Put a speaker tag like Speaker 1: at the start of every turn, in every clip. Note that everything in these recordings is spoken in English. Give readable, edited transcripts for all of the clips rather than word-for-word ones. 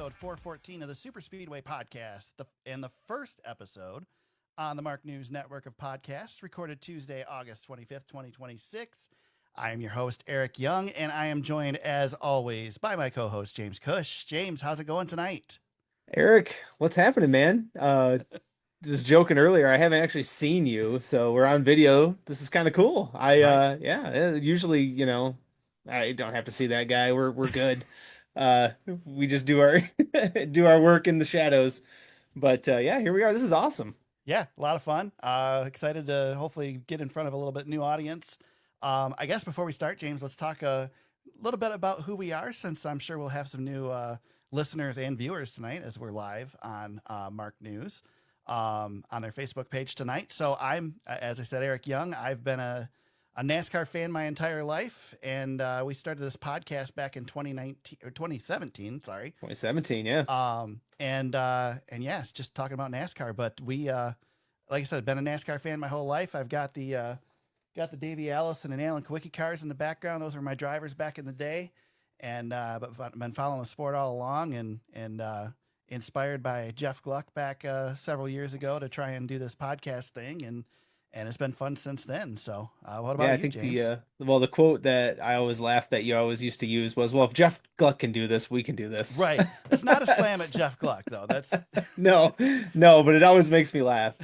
Speaker 1: episode 414 of the Super Speedway Podcast, and the first episode on the Mark News Network of podcasts, recorded Tuesday, August 25th, 2026. I am your host, Eric Young, and I am joined, as always, by my co-host, James Cush. James, how's it going tonight?
Speaker 2: Eric, what's happening, man? Just joking earlier, I haven't actually seen you, so we're on video. This is kind of cool.
Speaker 1: Right?
Speaker 2: Usually, I don't have to see that guy. We're good. Uh, we just do our do our work in the shadows. But yeah, here we are. This is awesome.
Speaker 1: Yeah, a lot of fun. Excited to hopefully get in front of a little bit new audience. I guess before we start, James, let's talk a little bit about who we are, since I'm sure we'll have some new listeners and viewers tonight as we're live on Mark News on their Facebook page tonight. So I'm, as I said, Eric Young. I've been a NASCAR fan my entire life, and we started this podcast back in 2019 or 2017. Sorry,
Speaker 2: 2017, yeah.
Speaker 1: and yes, just talking about NASCAR. But we, like I said, I've been a NASCAR fan my whole life. I've got the Davey Allison and Alan Kawicki cars in the background. Those were my drivers back in the day, and but I've been following the sport all along, and inspired by Jeff Gluck back several years ago to try and do this podcast thing, and it's been fun since then. So, what
Speaker 2: Yeah, I
Speaker 1: about you,
Speaker 2: think
Speaker 1: James?
Speaker 2: the quote that I always laugh that you always used to use was, "Well, if Jeff Gluck can do this, we can do this."
Speaker 1: Right, that's not a slam at
Speaker 2: It's-
Speaker 1: Jeff Gluck though. That's
Speaker 2: No, no, but it always makes me laugh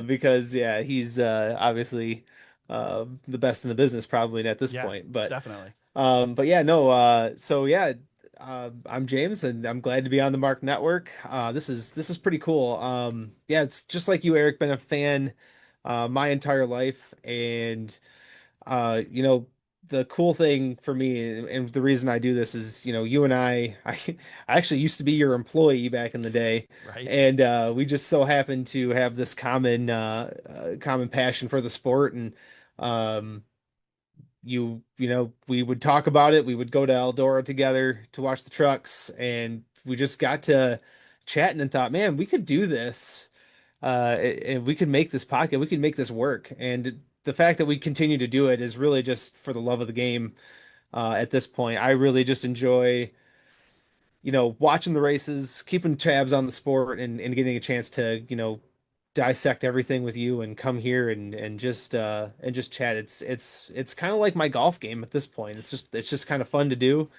Speaker 2: because yeah, he's obviously the best in the business probably at this
Speaker 1: yeah,
Speaker 2: point. But
Speaker 1: definitely.
Speaker 2: but yeah, no. So yeah, I'm James, and I'm glad to be on the Mark Network. This is pretty cool. Yeah, it's just like you, Eric. Been a fan my entire life, and you know, the cool thing for me and the reason I do this is, you and I actually used to be your employee back in the day,
Speaker 1: Right.
Speaker 2: and we just so happen to have this common passion for the sport, and um, we would talk about it. We would go to Eldora together to watch the trucks, and we just got to chatting and thought, man, we could do this and we could make this pocket, we could make this work. And the fact that we continue to do it is really just for the love of the game. At this point, I really just enjoy, watching the races, keeping tabs on the sport, and getting a chance to, dissect everything with you and come here and just chat. It's kind of like my golf game at this point. It's just kind of fun to do,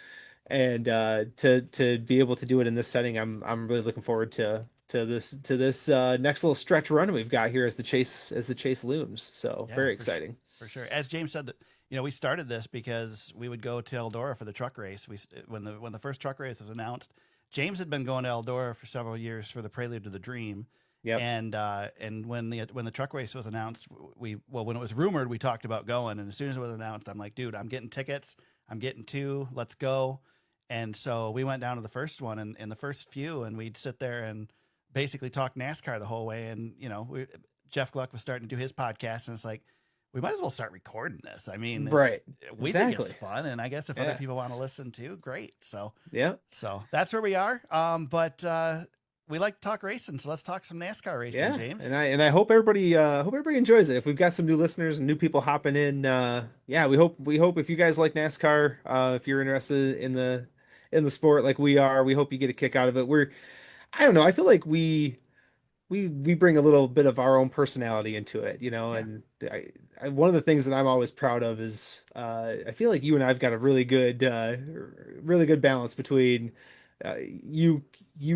Speaker 2: and to be able to do it in this setting, I'm really looking forward to this next little stretch run we've got here as the chase looms. So
Speaker 1: Yeah,
Speaker 2: very exciting.
Speaker 1: for sure. As James said, that we started this because we would go to Eldora for the truck race. When the first truck race was announced, James had been going to Eldora for several years for the Prelude to the Dream,
Speaker 2: Yep.
Speaker 1: and when the truck race was announced, when it was rumored, we talked about going, and as soon as it was announced, I'm like, dude, I'm getting tickets. I'm getting two. Let's go. And so we went down to the first one, and in the first few, and we'd sit there and basically talk NASCAR the whole way. And Jeff Gluck was starting to do his podcast, and it's like, we might as well start recording this. I mean,
Speaker 2: Right.
Speaker 1: we think it's
Speaker 2: Exactly.
Speaker 1: fun, and I guess if other
Speaker 2: Yeah.
Speaker 1: people want to listen too, great. So
Speaker 2: Yeah.
Speaker 1: that's where we are. But we like to talk racing, so let's talk some NASCAR racing,
Speaker 2: Yeah.
Speaker 1: James.
Speaker 2: And I hope everybody enjoys it. If we've got some new listeners and new people hopping in, yeah, we hope if you guys like NASCAR, if you're interested in the sport like we are, we hope you get a kick out of it. I don't know, I feel like we bring a little bit of our own personality into it,
Speaker 1: Yeah,
Speaker 2: and one of the things that I'm always proud of is I feel like you and I've got a really good balance between you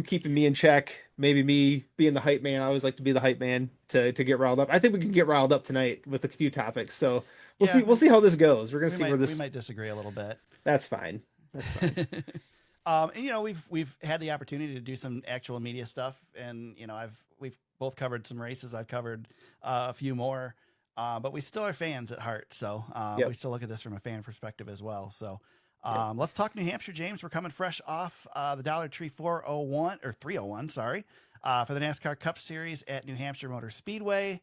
Speaker 2: keeping me in check, maybe me being the hype man. I always like to be the hype man to get riled up. I think we can get riled up tonight with a few topics, so we'll
Speaker 1: yeah,
Speaker 2: see we'll see how this goes. We're gonna
Speaker 1: we
Speaker 2: see where
Speaker 1: might we
Speaker 2: this.
Speaker 1: might disagree a little bit.
Speaker 2: That's fine. That's fine.
Speaker 1: And we've had the opportunity to do some actual media stuff, and we've both covered some races. I've covered a few more, but we still are fans at heart. So we
Speaker 2: Yep.
Speaker 1: still look at this from a fan perspective as well. So
Speaker 2: Yep.
Speaker 1: let's talk New Hampshire, James. We're coming fresh off the Dollar Tree 401 or 301, sorry, for the NASCAR Cup Series at New Hampshire Motor Speedway.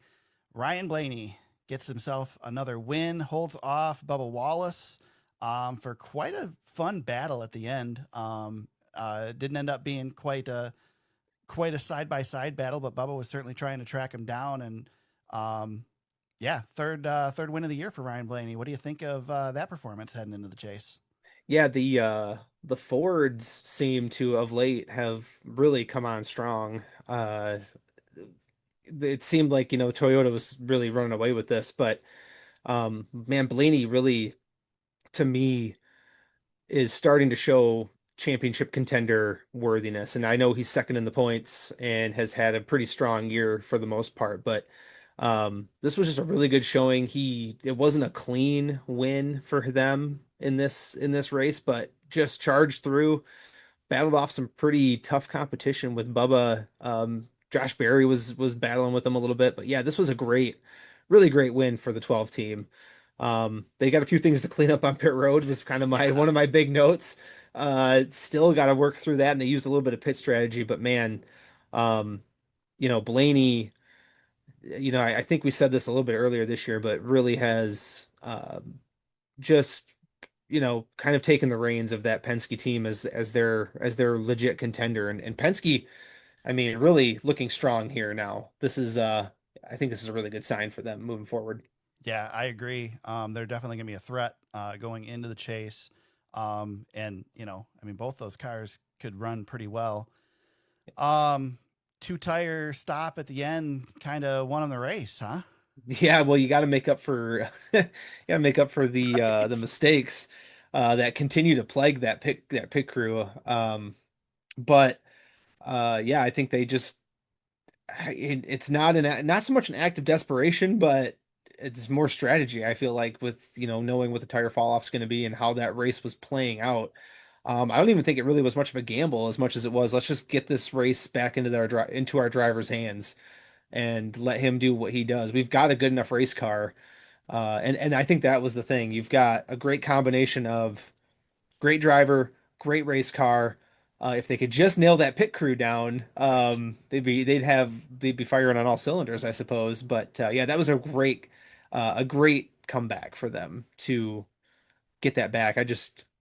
Speaker 1: Ryan Blaney gets himself another win, holds off Bubba Wallace for quite a fun battle at the end. Didn't end up being quite a side by side battle, but Bubba was certainly trying to track him down. And yeah, third win of the year for Ryan Blaney. What do you think of that performance heading into the chase?
Speaker 2: Yeah, the Fords seem to of late have really come on strong. It seemed like, Toyota was really running away with this, but man, Blaney really, to me, is starting to show championship contender worthiness. And I know he's second in the points and has had a pretty strong year for the most part, but this was just a really good showing. It wasn't a clean win for them in this race, but just charged through, battled off some pretty tough competition with Bubba. Josh Berry was battling with them a little bit, but yeah, this was a really great win for the 12 team. They got a few things to clean up on pit road was kind of my
Speaker 1: Yeah,
Speaker 2: one of my big notes. Still got to work through that, and they used a little bit of pit strategy, but man, um, Blaney, I think we said this a little bit earlier this year, but really has just kind of taken the reins of that Penske team as their legit contender. And Penske, I mean, really looking strong here now. I think this is a really good sign for them moving forward.
Speaker 1: yeah, I agree. They're definitely going to be a threat going into the chase. And I mean, both those cars could run pretty well. Um, Two tire stop at the end kind of won on the race, huh?
Speaker 2: Yeah, well, you got to make up for you got to make up for the
Speaker 1: Right.
Speaker 2: mistakes that continue to plague that pit crew. But yeah, I think they just it's not so much an act of desperation, but it's more strategy. I feel like with knowing what the tire fall off's going to be and how that race was playing out. I don't even think it really was much of a gamble as much as it was. Let's just get this race back into our driver's hands and let him do what he does. We've got a good enough race car, and I think that was the thing. You've got a great combination of great driver, great race car. If they could just nail that pit crew down,
Speaker 1: Right.
Speaker 2: they'd be firing on all cylinders, I suppose. But yeah, that was a great comeback for them to get that back.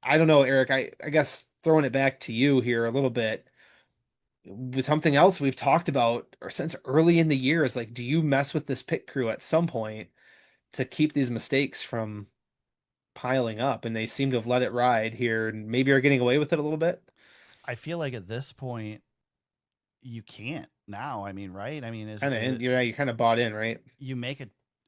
Speaker 2: I don't know, Eric. I guess throwing it back to you here a little bit with something else we've talked about or since early in the year is like, do you mess with this pit crew at some point to keep these mistakes from piling up? And they seem to have let it ride here and maybe are getting away with it a little bit.
Speaker 1: I feel like at this point you can't now. I mean, right? I mean,
Speaker 2: Kind of,
Speaker 1: is it
Speaker 2: you're kind of bought in, right?
Speaker 1: you make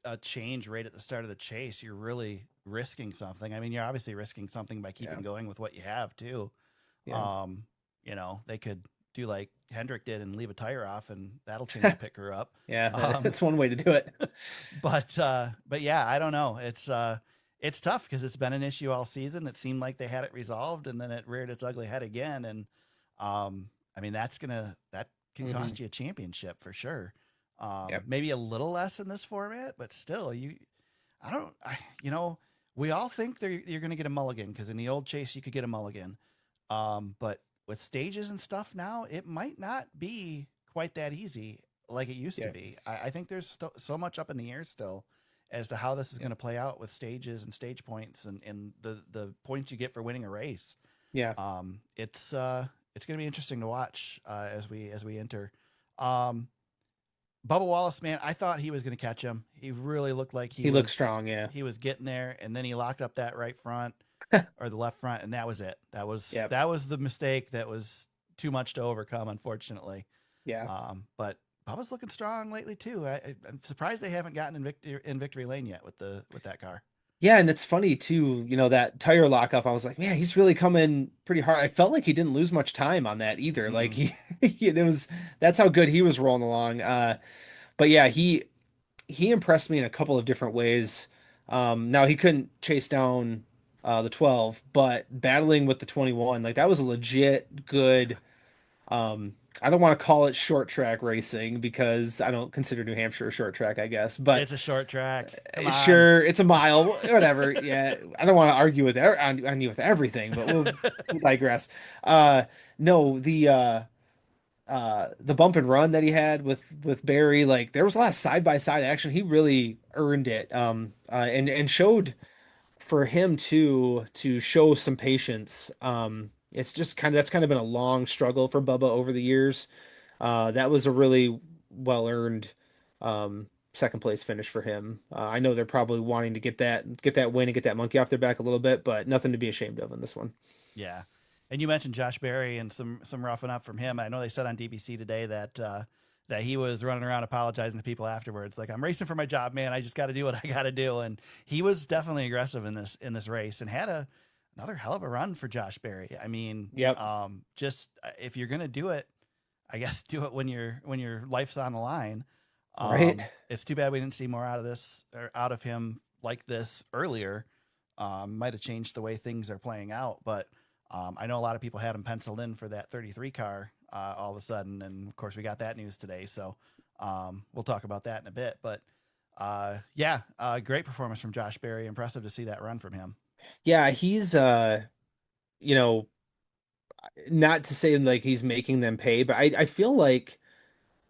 Speaker 1: a change right at the start of the chase, you're really risking something. I mean, you're obviously risking something by
Speaker 2: Yeah,
Speaker 1: keeping going with what you have too.
Speaker 2: yeah,
Speaker 1: Um, they could do like Hendrick did and leave a tire off, and that'll change the picker up.
Speaker 2: yeah.
Speaker 1: Um,
Speaker 2: That's one way to do it.
Speaker 1: but yeah, I don't know. It's tough because it's been an issue all season. It seemed like they had it resolved, and then it reared its ugly head again. And I mean, that can
Speaker 2: Hmm.
Speaker 1: cost you a championship for sure.
Speaker 2: Yep.
Speaker 1: Maybe a little less in this format, but still, I don't, I, you know, we all think you're going to get a mulligan because in the old chase you could get a mulligan. But with stages and stuff now, it might not be quite that easy like it used to
Speaker 2: Yeah.
Speaker 1: be. I think there's so much up in the air still as to how this is
Speaker 2: Yeah.
Speaker 1: going to play out with stages and stage points and the points you get for winning a race.
Speaker 2: Yeah.
Speaker 1: It's going to be interesting to watch as we enter. Um, Bubba Wallace, man, I thought he was going to catch him. He really looked like he
Speaker 2: He looks
Speaker 1: was
Speaker 2: strong. Yeah.
Speaker 1: he was getting there, and then he locked up that right front or the left front, and that was it. That was
Speaker 2: Yep.
Speaker 1: that was the mistake that was too much to overcome, unfortunately.
Speaker 2: Yeah.
Speaker 1: But Bubba's looking strong lately too. I'm surprised they haven't gotten in victory lane yet with that car.
Speaker 2: Yeah, and it's funny too, that tire lockup. I was like, man, he's really coming pretty hard. I felt like he didn't lose much time on that either. Like
Speaker 1: Mm-mm.
Speaker 2: that's how good he was rolling along. But yeah, he impressed me in a couple of different ways. Now he couldn't chase down the 12, but battling with the 21, like that was a legit
Speaker 1: Yeah,
Speaker 2: good. I don't want to call it short track racing because I don't consider New Hampshire a short track, I guess. But
Speaker 1: it's a short track. Come on.
Speaker 2: sure, it's a mile, whatever. Yeah, I don't want to argue on you with everything, but we'll digress. Uh, no, the bump and run that he had with Barry, like there was a lot of side by side action. He really earned it. And showed for him to show some patience. It's just that's kind of been a long struggle for Bubba over the years. That was a really well earned. second place finish for him. I know they're probably wanting to get that win and get that monkey off their back a little bit, but nothing to be ashamed of in this one.
Speaker 1: Yeah. And you mentioned Josh Berry and some roughing up from him. I know they said on DBC today that that he was running around apologizing to people afterwards, like, I'm racing for my job, man. I just got to do what I got to do. And he was definitely aggressive in this race and had another hell of a run for Josh Berry. I mean,
Speaker 2: Yep.
Speaker 1: just if you're gonna do it, I guess do it when your life's on the line.
Speaker 2: Right.
Speaker 1: It's too bad we didn't see more out of out of him like this earlier. Might have changed the way things are playing out, but I know a lot of people had him penciled in for that 33 car all of a sudden, and of course we got that news today. So we'll talk about that in a bit. But yeah, great performance from Josh Berry. Impressive to see that run from him.
Speaker 2: Yeah, he's you know, not to say like he's making them pay, but I feel like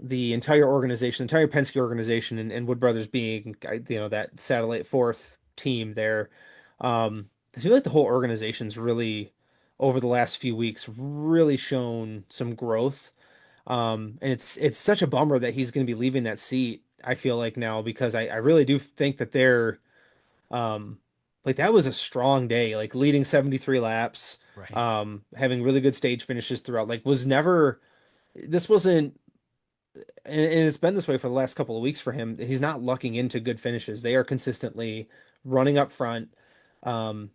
Speaker 2: the entire organization, the entire Penske organization, and Wood Brothers being, that satellite fourth team there, I feel like the whole organization's really, over the last few weeks, really shown some growth. And it's such a bummer that he's going to be leaving that seat, I feel like now, because I really do think that they're, like that was a strong day, like leading 73 laps,
Speaker 1: Right.
Speaker 2: having really good stage finishes throughout, like was never, this wasn't, and it's been this way for the last couple of weeks for him. He's not lucking into good finishes. They are consistently running up front, um,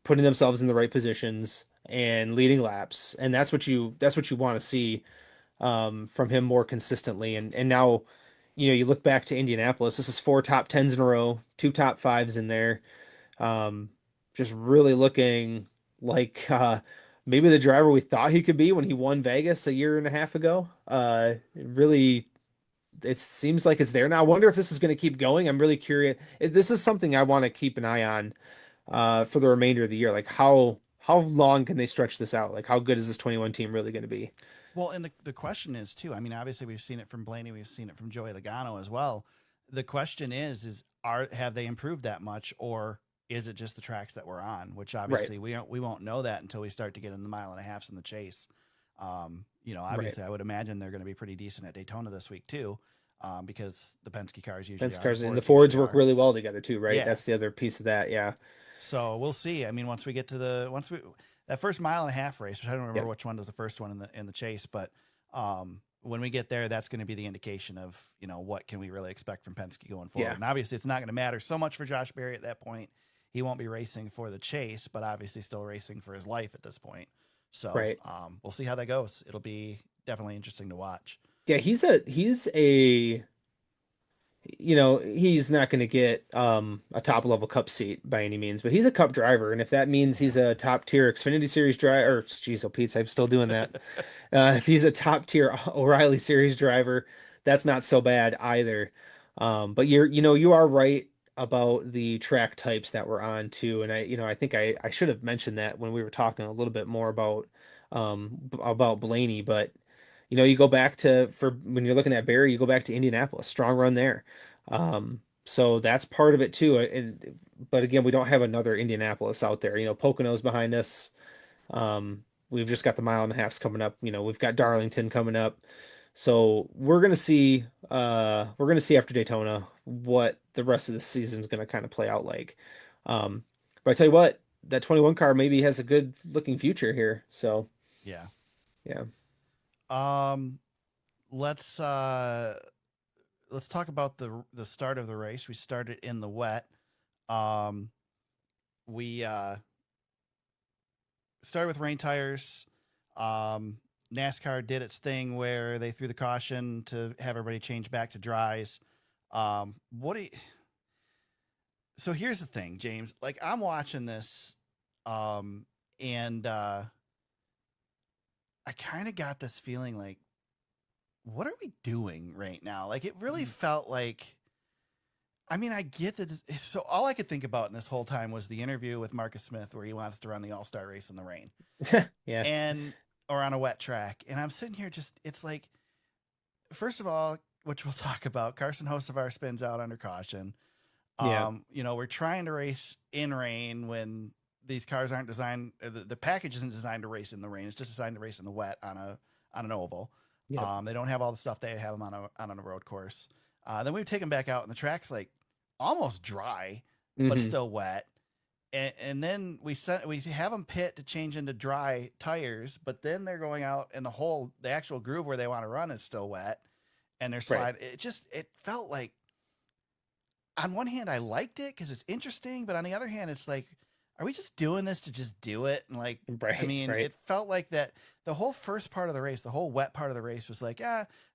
Speaker 2: putting themselves in the right positions and leading laps. And that's what you want to see from him more consistently. And now, you look back to Indianapolis. This is four top tens in a row, two top fives in there. Um, just really looking like maybe the driver we thought he could be when he won Vegas a year and a half ago. Really, it seems like it's there now. I wonder if this is going to keep going. I'm really curious. This is something I want to keep an eye on for the remainder of the year. Like how long can they stretch this out? Like how good is this 21 team really going to be?
Speaker 1: Well, and the question is too. I mean, obviously we've seen it from Blaney, we've seen it from Joey Logano as well. The question is are have they improved that much, or is it just the tracks that we're on? Which
Speaker 2: Right,
Speaker 1: obviously we won't know that until we start to get in the mile and a halfs in the chase.
Speaker 2: right.
Speaker 1: Obviously I would imagine they're going to be pretty decent at Daytona this week too, because the Penske cars usually
Speaker 2: Fence
Speaker 1: are, the
Speaker 2: cars and the
Speaker 1: Fords
Speaker 2: Fords
Speaker 1: usually
Speaker 2: work
Speaker 1: are.
Speaker 2: really well together too, right?
Speaker 1: Yeah,
Speaker 2: That's the other piece of that. Yeah.
Speaker 1: so we'll see. I mean, once we get to once we that first mile and a half race, which I don't remember
Speaker 2: Yep.
Speaker 1: which one was the first one in the chase, but when we get there, that's going to be the indication of what can we really expect from Penske going forward.
Speaker 2: Yeah.
Speaker 1: And obviously, it's not going to matter so much for Josh Berry at that point. He won't be racing for the chase, but obviously still racing for his life at this point. So
Speaker 2: Right.
Speaker 1: we'll see how that goes. It'll be definitely interesting to watch.
Speaker 2: Yeah, he's not going to get a top level cup seat by any means, but he's a cup driver, and if that means
Speaker 1: Yeah.
Speaker 2: he's a top tier Xfinity Series driver, or geez, oh Pete, I'm still doing that. If he's a top tier O'Reilly Series driver, that's not so bad either. But you are right about the track types that we're on too, and I think I should have mentioned that when we were talking a little bit more about Blaney, but you go back to for when you're looking at Barry, you go back to Indianapolis, strong run there. So that's part of it too. But again, we don't have another Indianapolis out there. Pocono's behind us. We've just got the mile and a halfs coming up. We've got Darlington coming up. So we're gonna see after Daytona what the rest of the season's gonna kind of play out like. But I tell you what, that 21 car maybe has a good looking future here. So
Speaker 1: Yeah.
Speaker 2: yeah.
Speaker 1: Um, let's let's talk about the start of the race. We started in the wet. Um, we started with rain tires. NASCAR did its thing where they threw the caution to have everybody change back to dries. What do you, so here's the thing, James. Like I'm watching this, and I kind of got this feeling like, what are we doing right now? Like it really felt like. I mean, I get that. So all I could think about in this whole time was the interview with Marcus Smith, where he wants to run the All Star race in the rain
Speaker 2: Yeah.
Speaker 1: and or on a wet track. And I'm sitting here, just it's like, first of all, which we'll talk about, Carson Hocevar spins out under caution.
Speaker 2: Yeah.
Speaker 1: We're trying to race in rain when these cars aren't designed. The package isn't designed to race in the rain. It's just designed to race in the wet on an oval.
Speaker 2: Yep.
Speaker 1: They don't have all the stuff they have them on a road course. Then we would take them back out, and the track's like almost dry, but
Speaker 2: Hmm.
Speaker 1: still wet. And then we have them pit to change into dry tires, but then they're going out, and the actual groove where they want to run is still wet, and they're
Speaker 2: Right.
Speaker 1: slide. It felt like, on one hand I liked it because it's interesting, but on the other hand it's like, are we just doing this to just do it? And like, I
Speaker 2: Right.
Speaker 1: mean,
Speaker 2: Right.
Speaker 1: it felt like that the whole first part of the race, the whole wet part of the race was like,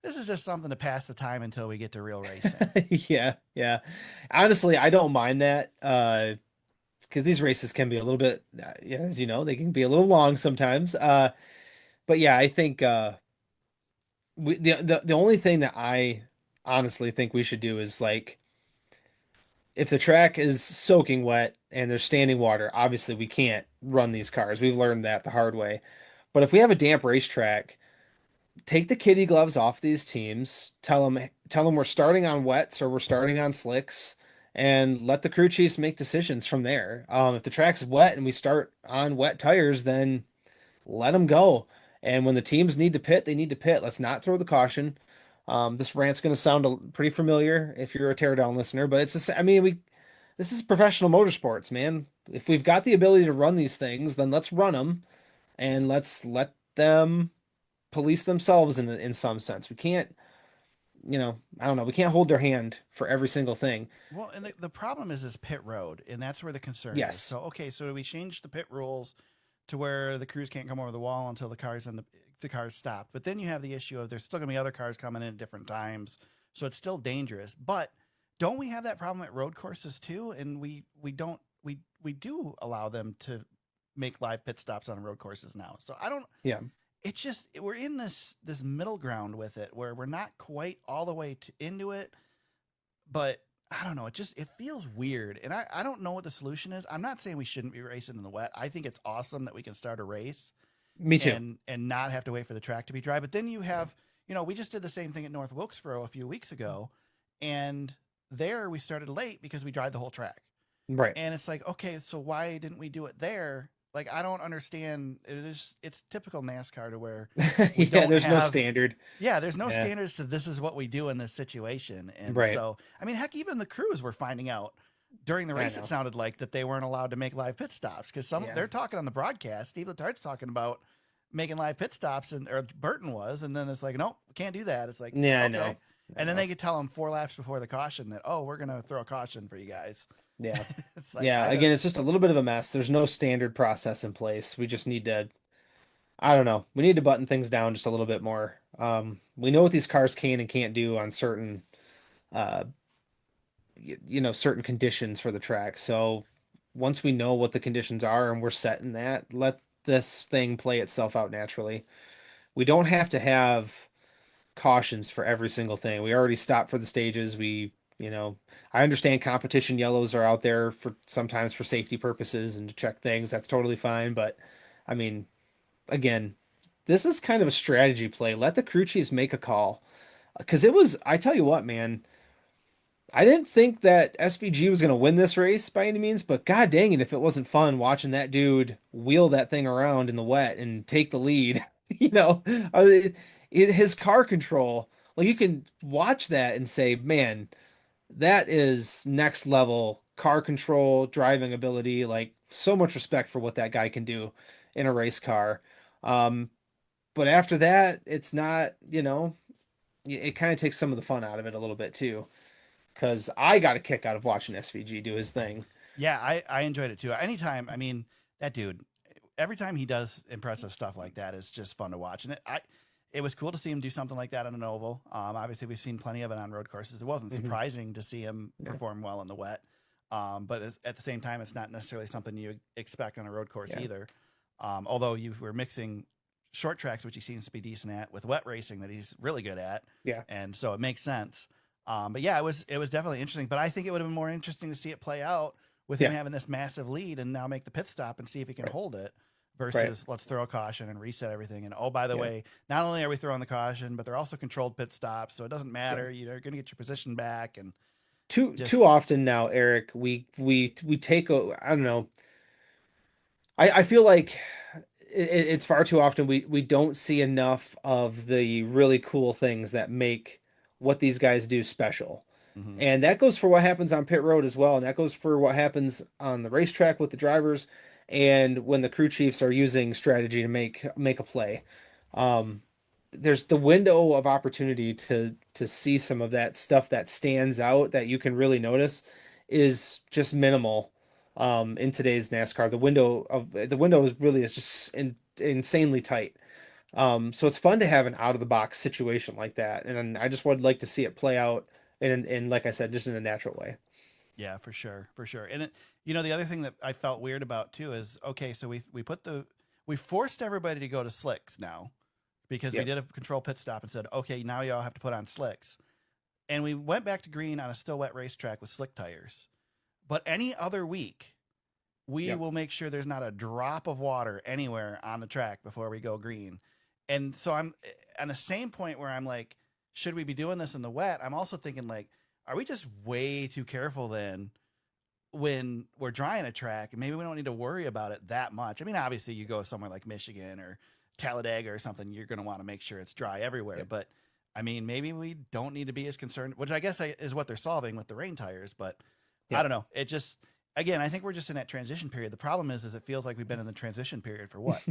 Speaker 1: this is just something to pass the time until we get to real racing.
Speaker 2: Yeah. Yeah. Honestly, I don't mind that. Because these races can be a little bit, yeah, as you know, they can be a little long sometimes. But yeah, I think the only thing that I honestly think we should do is like if the track is soaking wet and there's standing water, obviously we can't run these cars. We've learned that the hard way. But if we have a damp racetrack, take the kitty gloves off these teams. Tell them we're starting on wets or we're starting on slicks, and let the crew chiefs make decisions from there. If the track's wet and we start on wet tires, then let them go. And when the teams need to pit, they need to pit. Let's not throw the caution. This rant's going to sound pretty familiar if you're a teardown listener, but it's just, I mean, this is professional motorsports, man. If we've got the ability to run these things, then let's run them and let's let them police themselves in some sense. We can't, I don't know, we can't hold their hand for every single thing.
Speaker 1: Well, and the problem is this pit road, and that's where the concern is.
Speaker 2: Yes.
Speaker 1: So okay, so we changed the pit rules to where the crews can't come over the wall until the cars stop. But then you have the issue of there's still gonna be other cars coming in at different times, so it's still dangerous. But don't we have that problem at road courses too? And we don't we do allow them to make live pit stops on road courses now. So I don't.
Speaker 2: Yeah.
Speaker 1: It's just we're in this middle ground with it where we're not quite all the way into it, but I don't know. It feels weird, and I don't know what the solution is. I'm not saying we shouldn't be racing in the wet. I think it's awesome that we can start a race
Speaker 2: Me too.
Speaker 1: and not have to wait for the track to be dry. But then you have, we just did the same thing at North Wilkesboro a few weeks ago, and there we started late because we dried the whole track.
Speaker 2: Right.
Speaker 1: And it's like, okay, so why didn't we do it there? Like, I don't understand. It's typical NASCAR to where we
Speaker 2: Yeah,
Speaker 1: don't
Speaker 2: there's no
Speaker 1: have,
Speaker 2: standard.
Speaker 1: yeah, there's no
Speaker 2: Yeah.
Speaker 1: standards to this is what we do in this situation. And
Speaker 2: Right.
Speaker 1: so, I mean, heck, even the crews were finding out during the
Speaker 2: I
Speaker 1: race, it
Speaker 2: know.
Speaker 1: sounded like that they weren't allowed to make live pit stops because
Speaker 2: Yeah.
Speaker 1: they're talking on the broadcast. Steve Letart's talking about making live pit stops, or Burton was, and then it's like, nope, can't do that. It's like,
Speaker 2: Yeah, I know.
Speaker 1: okay.
Speaker 2: I
Speaker 1: And then
Speaker 2: know.
Speaker 1: they could tell them 4 laps before the caution that, oh, we're going to throw a caution for you guys.
Speaker 2: Yeah.
Speaker 1: It's like,
Speaker 2: Yeah,
Speaker 1: I don't,
Speaker 2: again, it's just a little bit of a mess. There's no standard process in place. We just need to, I don't know, we need to button things down just a little bit more. We know what these cars can and can't do on certain, uh, certain conditions for the track. So once we know what the conditions are and we're set in that, let this thing play itself out naturally. We don't have to have cautions for every single thing. We already stopped for the stages. I understand competition yellows are out there for sometimes for safety purposes and to check things. That's totally fine. But I mean, again, this is kind of a strategy play. Let the crew chiefs make a call. Because I tell you what, man, I didn't think that SVG was going to win this race by any means, but god dang it, if it wasn't fun watching that dude wheel that thing around in the wet and take the lead. You know, his car control, like you can watch that and say, man, that is next level car control, driving ability, like so much respect for what that guy can do in a race car. Um, but after that, it's not, it kind of takes some of the fun out of it a little bit too because I got a kick out of watching SVG do his thing.
Speaker 1: yeah, I enjoyed it too. Anytime, I mean, that dude, every time he does impressive stuff like that is just fun to watch. And it was cool to see him do something like that on an oval. Obviously, we've seen plenty of it on road courses. It wasn't
Speaker 2: Hmm.
Speaker 1: surprising to see him
Speaker 2: Yeah.
Speaker 1: perform well in the wet. But at the same time, it's not necessarily something you expect on a road course
Speaker 2: Yeah.
Speaker 1: either. Although you were mixing short tracks, which he seems to be decent at, with wet racing that he's really good at,
Speaker 2: Yeah.
Speaker 1: and so it makes sense. But yeah, it was definitely interesting. But I think it would have been more interesting to see it play out with him
Speaker 2: Yeah.
Speaker 1: having this massive lead and now make the pit stop and see if he can
Speaker 2: Right.
Speaker 1: hold it
Speaker 2: Right.
Speaker 1: versus let's throw a caution and reset everything. And oh, by the
Speaker 2: Yeah.
Speaker 1: way, not only are we throwing the caution, but they're also controlled pit stops, so it doesn't
Speaker 2: Yeah.
Speaker 1: matter. You're going to get your position back and
Speaker 2: Too
Speaker 1: just
Speaker 2: often now, Eric, we take I don't know. I feel like it's far too often we don't see enough of the really cool things that make what these guys do special.
Speaker 1: Hmm.
Speaker 2: And that goes for what happens on pit road as well. And that goes for what happens on the racetrack with the drivers and when the crew chiefs are using strategy to make a play. Um, there's the window of opportunity to see some of that stuff that stands out that you can really notice is just minimal in today's NASCAR. The window is just insanely tight. So it's fun to have an out of the box situation like that, and I just would like to see it play out in like I said, just in a natural way.
Speaker 1: Yeah, for sure, for sure. And the other thing that I felt weird about too is, okay, so we forced everybody to go to slicks now because we
Speaker 2: Yep.
Speaker 1: did a control pit stop and said, okay, now y'all have to put on slicks, and we went back to green on a still wet racetrack with slick tires. But any other week, we
Speaker 2: Yep.
Speaker 1: will make sure there's not a drop of water anywhere on the track before we go green. And so I'm on the same point where I'm like, should we be doing this in the wet? I'm also thinking like, are we just way too careful then when we're drying a track? And maybe we don't need to worry about it that much. I mean, obviously you go somewhere like Michigan or Talladega or something, you're going to want to make sure it's dry everywhere.
Speaker 2: Yep.
Speaker 1: But I mean, maybe we don't need to be as concerned, which I guess is what they're solving with the rain tires. But I
Speaker 2: Yep.
Speaker 1: don't know. It just, again, I think we're just in that transition period. The problem is it feels like we've been in the transition period for what,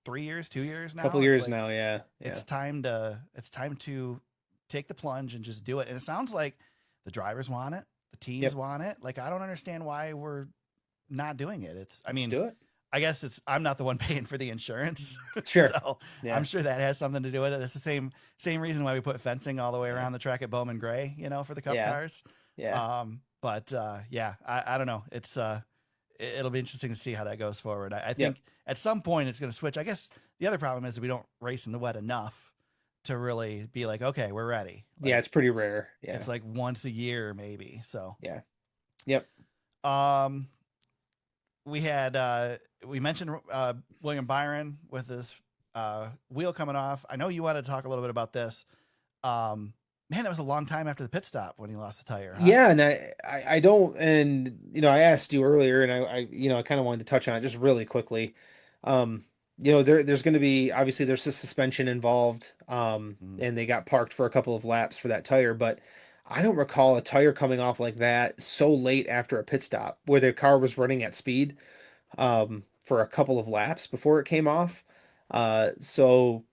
Speaker 1: 3 years, 2 years now?
Speaker 2: Couple
Speaker 1: It's
Speaker 2: years
Speaker 1: like,
Speaker 2: now, yeah. Yeah.
Speaker 1: it's time to take the plunge and just do it. And it sounds like the drivers want it, the teams
Speaker 2: Yep.
Speaker 1: want it. Like I don't understand why we're not doing it. I
Speaker 2: Let's
Speaker 1: mean,
Speaker 2: do it.
Speaker 1: I guess I'm not the one paying for the insurance,
Speaker 2: Sure.
Speaker 1: so
Speaker 2: Yeah.
Speaker 1: I'm sure that has something to do with it. It's the same reason why we put fencing all the way
Speaker 2: Yeah.
Speaker 1: around the track at Bowman Gray, for the Cup
Speaker 2: Yeah.
Speaker 1: cars.
Speaker 2: Yeah.
Speaker 1: But yeah, I don't know. It'll be interesting to see how that goes forward. I
Speaker 2: Yep.
Speaker 1: think at some point it's going to switch. I guess the other problem is that we don't race in the wet enough to really be like, okay, we're ready.
Speaker 2: Yeah,
Speaker 1: Like
Speaker 2: it's pretty rare. Yeah.
Speaker 1: it's like once a year maybe. So,
Speaker 2: Yeah. Yep.
Speaker 1: um, we mentioned William Byron with his wheel coming off. I know you wanted to talk a little bit about this. Man, that was a long time after the pit stop when he lost the tire, huh?
Speaker 2: Yeah, and I don't, and I asked you earlier, and I kind of wanted to touch on it just really quickly. Um, there's going to be obviously there's a suspension involved,
Speaker 1: Mm,
Speaker 2: and they got parked for a couple of laps for that tire, but I don't recall a tire coming off like that so late after a pit stop where the car was running at speed, for a couple of laps before it came off. So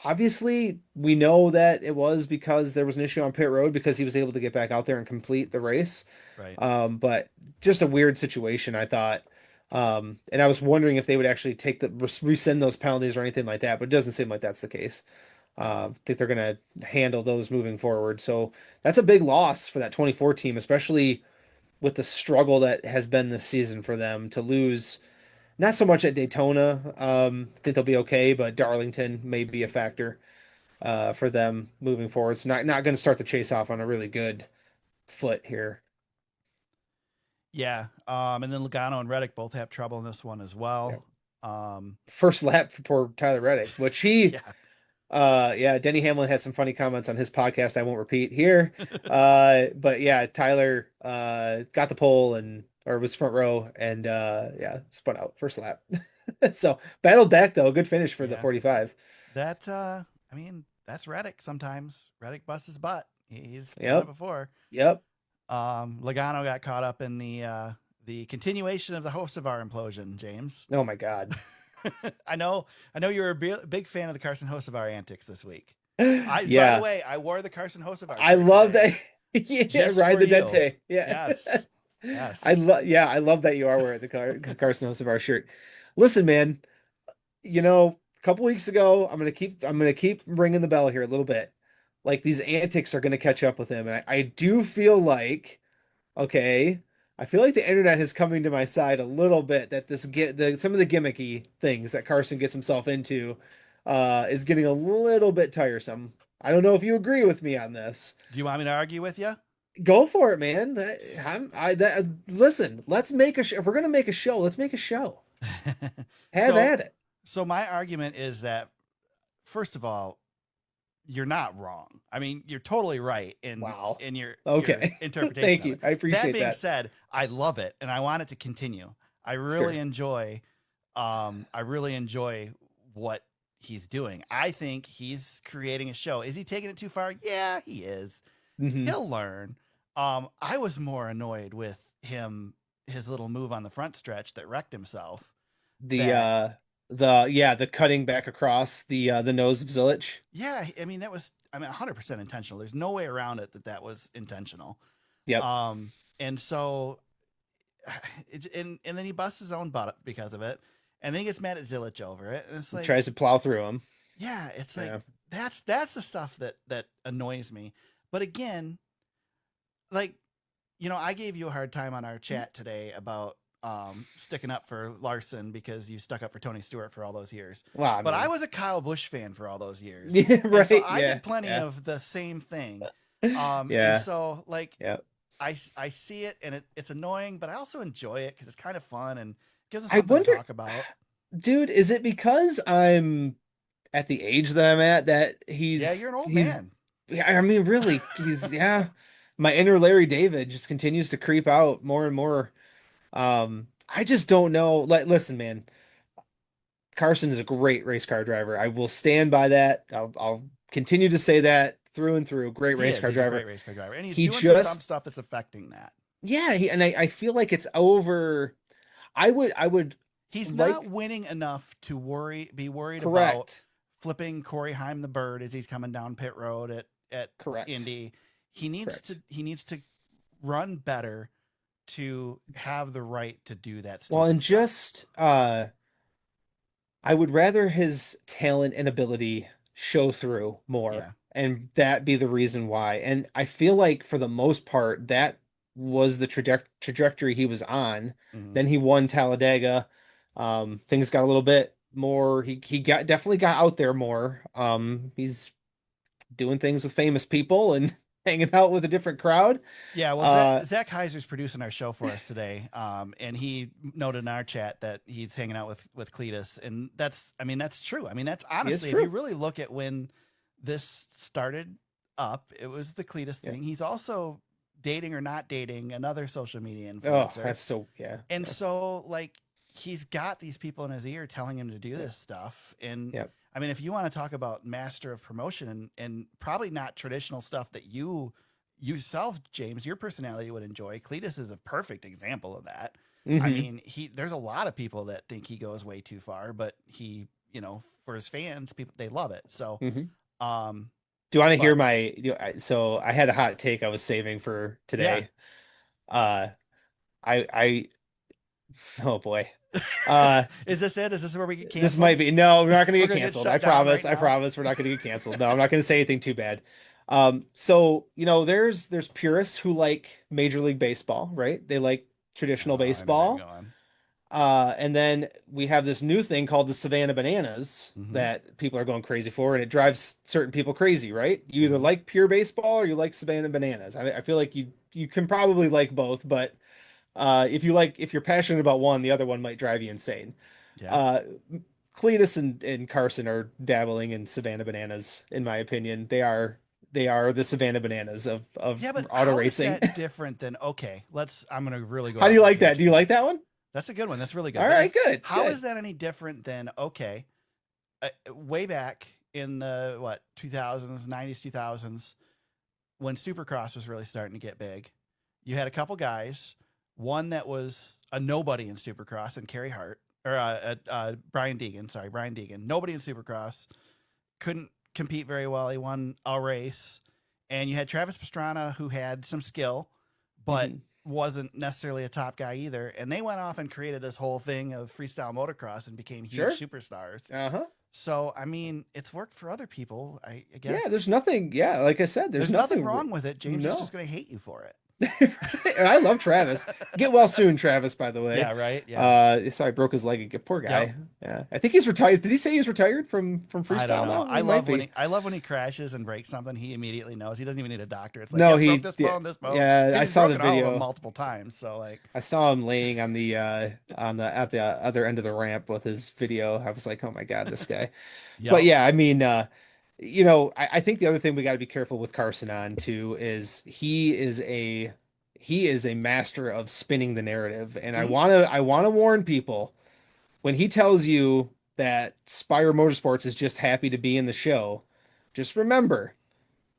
Speaker 2: obviously, we know that it was because there was an issue on pit road because he was able to get back out there and complete the race.
Speaker 1: right.
Speaker 2: But just a weird situation, I thought. And I was wondering if they would actually rescind those penalties or anything like that, but it doesn't seem like that's the case.
Speaker 1: No.
Speaker 2: I think they're going to handle those moving forward. So that's a big loss for that 24 team, especially with the struggle that has been this season for them to lose. Not so much at Daytona. I think they'll be okay, but Darlington may be a factor for them moving forward. So not going to start the chase off on a really good foot here.
Speaker 1: Yeah. And then Logano and Reddick both have trouble in this one as
Speaker 2: Yeah.
Speaker 1: well. Um,
Speaker 2: First lap for poor Tyler Reddick, which he
Speaker 1: yeah.
Speaker 2: yeah, Denny Hamlin had some funny comments on his podcast I won't repeat here. But yeah, Tyler got the pole and or was front row and yeah, spun out first lap. So battled back though, good finish for the
Speaker 1: Yeah.
Speaker 2: 45.
Speaker 1: I mean, that's Reddick sometimes. Reddick busts his butt. He's done it
Speaker 2: Yep.
Speaker 1: before.
Speaker 2: Yep.
Speaker 1: Logano got caught up in the continuation of the Hocevar implosion, James.
Speaker 2: Oh my God.
Speaker 1: I know you're a big fan of the Carson Hocevar antics this week. By the
Speaker 2: Yeah.
Speaker 1: way, I wore the Carson Hocevar
Speaker 2: I
Speaker 1: shirt
Speaker 2: love
Speaker 1: today,
Speaker 2: that. Yeah,
Speaker 1: just
Speaker 2: ride
Speaker 1: for
Speaker 2: the
Speaker 1: you.
Speaker 2: Dente. Yeah.
Speaker 1: Yes. Yes.
Speaker 2: I love that you are wearing the Carson Hocevar shirt. Listen, man, a couple weeks ago, I'm gonna keep ringing the bell here a little bit. Like these antics are gonna catch up with him. And I do feel like, okay, I feel like the internet is coming to my side a little bit that some of the gimmicky things that Carson gets himself into is getting a little bit tiresome. I don't know if you agree with me on this.
Speaker 1: Do you want me to argue with you?
Speaker 2: Go for it, man. Listen, let's make a show. If we're gonna make a show, let's make a show. Have
Speaker 1: so
Speaker 2: at it.
Speaker 1: so my argument is that first of all, you're not wrong. I mean, you're totally right in
Speaker 2: Wow.
Speaker 1: in your
Speaker 2: Okay.
Speaker 1: interpretation
Speaker 2: Thank
Speaker 1: of
Speaker 2: you.
Speaker 1: it.
Speaker 2: I
Speaker 1: That
Speaker 2: appreciate
Speaker 1: being
Speaker 2: that.
Speaker 1: said, I love it and I want it to continue. I really
Speaker 2: Sure.
Speaker 1: enjoy I really enjoy what he's doing. I think he's creating a show. Is he taking it too far? Yeah, he is.
Speaker 2: Hmm.
Speaker 1: He'll learn. I was more annoyed with him, his little move on the front stretch that wrecked himself.
Speaker 2: The
Speaker 1: That
Speaker 2: the cutting back across the nose of Zilich.
Speaker 1: yeah, I mean that was, I mean, 100% intentional. There's no way around it that that was intentional.
Speaker 2: Yep.
Speaker 1: And so, and then he busts his own butt because of it, and then he gets mad at Zilich over it, and it's
Speaker 2: He
Speaker 1: like,
Speaker 2: tries to plow through him.
Speaker 1: yeah, it's like
Speaker 2: Yeah.
Speaker 1: that's the stuff that annoys me. But again, like, I gave you a hard time on our chat today about sticking up for Larson because you stuck up for Tony Stewart for all those years.
Speaker 2: Well, I
Speaker 1: But I
Speaker 2: mean,
Speaker 1: was a Kyle Busch fan for all those years.
Speaker 2: yeah,
Speaker 1: And so
Speaker 2: right.
Speaker 1: I
Speaker 2: Yeah.
Speaker 1: did plenty
Speaker 2: Yeah.
Speaker 1: of the same thing. And
Speaker 2: Yeah.
Speaker 1: so, like,
Speaker 2: Yeah.
Speaker 1: I see it, and it's annoying, but I also enjoy it because it's kind of fun and gives us
Speaker 2: I
Speaker 1: something to
Speaker 2: wonder,
Speaker 1: talk about.
Speaker 2: dude, is it because I'm at the age that I'm at that
Speaker 1: Yeah, you're an old
Speaker 2: he's
Speaker 1: man.
Speaker 2: yeah, I mean really, he's yeah, my inner Larry David just continues to creep out more and more. I just don't know. Like, listen, man, Carson is a great race car driver. I will stand by that. I'll continue to say that through and through. Great
Speaker 1: He
Speaker 2: race
Speaker 1: is.
Speaker 2: car
Speaker 1: He's a great
Speaker 2: driver.
Speaker 1: race car driver, and he's
Speaker 2: He
Speaker 1: doing some dumb
Speaker 2: just
Speaker 1: stuff that's affecting that.
Speaker 2: yeah, and I feel like it's over. I would
Speaker 1: He's not
Speaker 2: like
Speaker 1: winning enough to be worried about
Speaker 2: correct.
Speaker 1: flipping Corey Heim the bird as he's coming down pit road at
Speaker 2: Correct.
Speaker 1: Indy. He needs to run better to have the right to do that
Speaker 2: Well, and
Speaker 1: stupid stuff.
Speaker 2: just I would rather his talent and ability show through more
Speaker 1: Yeah.
Speaker 2: and that be the reason why. And I feel like for the most part, that was the trajectory he was on.
Speaker 1: Hmm.
Speaker 2: Then he won Talladega. Things got a little bit more, he got definitely got out there more. He's doing things with famous people and hanging out with a different crowd.
Speaker 1: Yeah, well,
Speaker 2: Uh,
Speaker 1: Zach Heiser's producing our show for us today, and he noted in our chat that he's hanging out with Cletus, and I mean, that's true. I mean, that's
Speaker 2: it's
Speaker 1: honestly, if you
Speaker 2: true.
Speaker 1: really look at when this started up, it was the Cletus
Speaker 2: Yeah.
Speaker 1: thing. He's also dating or not dating another social media
Speaker 2: Oh,
Speaker 1: influencer,
Speaker 2: that's so, yeah.
Speaker 1: and
Speaker 2: Yeah.
Speaker 1: so like he's got these people in his ear telling him to do
Speaker 2: Yeah.
Speaker 1: this stuff, and
Speaker 2: Yeah.
Speaker 1: I mean, if you want to talk about master of promotion and probably not traditional stuff that you yourself, James, your personality would enjoy. Cletus is a perfect example of that. I
Speaker 2: Hmm.
Speaker 1: mean, there's a lot of people that think he goes way too far, but for his fans, people they love it. So,
Speaker 2: Hmm.
Speaker 1: um,
Speaker 2: Do you want to hear
Speaker 1: but
Speaker 2: my, so I had a hot take I was saving for
Speaker 1: yeah,
Speaker 2: today. Uh, I oh boy. Uh,
Speaker 1: is this it? Is this where we get
Speaker 2: this
Speaker 1: canceled?
Speaker 2: might be, no, we're not going to
Speaker 1: We're
Speaker 2: get
Speaker 1: gonna get
Speaker 2: canceled.
Speaker 1: shut down right
Speaker 2: I
Speaker 1: now.
Speaker 2: promise we're not going to get canceled. No, I'm not going to say anything too bad. So, there's purists who like Major League Baseball, right? They like traditional
Speaker 1: Oh, I know where you're
Speaker 2: baseball.
Speaker 1: going.
Speaker 2: And then we have this new thing called the Savannah Bananas
Speaker 1: Mm-hmm.
Speaker 2: that people are going crazy for, and it drives certain people crazy, right? You either
Speaker 1: Mm-hmm.
Speaker 2: like pure baseball or you like Savannah Bananas. I feel like you can probably like both, but if you're passionate about one, the other one might drive you insane.
Speaker 1: Yeah.
Speaker 2: Uh, Cletus and Carson are dabbling in Savannah Bananas, in my opinion. They are the Savannah Bananas of
Speaker 1: Yeah, but
Speaker 2: auto
Speaker 1: how is
Speaker 2: racing.
Speaker 1: that different than okay? I'm gonna really go
Speaker 2: How do
Speaker 1: off
Speaker 2: you
Speaker 1: on a
Speaker 2: like that? Do
Speaker 1: tangent
Speaker 2: you
Speaker 1: here.
Speaker 2: like that one?
Speaker 1: That's a good one. That's really
Speaker 2: All
Speaker 1: good.
Speaker 2: right, good,
Speaker 1: How is
Speaker 2: good.
Speaker 1: that any different than okay? Way back in the 2000s, 90s, 2000s, when Supercross was really starting to get big, you had a couple guys. One that was a nobody in Supercross, and Carey Hart or Brian Deegan. Sorry, Brian Deegan. Nobody in Supercross, couldn't compete very well. He won a race, and you had Travis Pastrana who had some skill, but
Speaker 2: Hmm.
Speaker 1: wasn't necessarily a top guy either. And they went off and created this whole thing of freestyle motocross and became huge
Speaker 2: Sure.
Speaker 1: superstars.
Speaker 2: Uh-huh.
Speaker 1: So I mean, it's worked for other people, I
Speaker 2: Yeah, there's
Speaker 1: guess.
Speaker 2: nothing. Yeah, like I said, there's
Speaker 1: There's nothing
Speaker 2: nothing.
Speaker 1: wrong with it. James is just
Speaker 2: No.
Speaker 1: going to hate you for it.
Speaker 2: I love Travis. Get well soon, Travis, by the way.
Speaker 1: Yeah, right. Yeah.
Speaker 2: Sorry, broke his leg again. Poor
Speaker 1: Yep.
Speaker 2: guy. Yeah. I think he's retired. Did he say he's retired from
Speaker 1: I don't
Speaker 2: freestyle
Speaker 1: know.
Speaker 2: now? He might be.
Speaker 1: I love when he crashes and breaks something. He immediately knows. He doesn't even need a doctor. It's like,
Speaker 2: No,
Speaker 1: yep, broke
Speaker 2: he
Speaker 1: this
Speaker 2: yeah,
Speaker 1: bone, this bone,
Speaker 2: yeah,
Speaker 1: because
Speaker 2: I
Speaker 1: he's
Speaker 2: saw the
Speaker 1: broken all of them
Speaker 2: video.
Speaker 1: multiple times. So like,
Speaker 2: I saw him laying on the at the other end of the ramp with his video. I was like, "Oh my God, this guy." But
Speaker 1: yep.
Speaker 2: yeah, I mean, I think the other thing we got to be careful with Carson on too is he is a master of spinning the narrative, and I
Speaker 1: Mhm.
Speaker 2: wanna warn people when he tells you. that Spire Motorsports is just happy to be in the show, just remember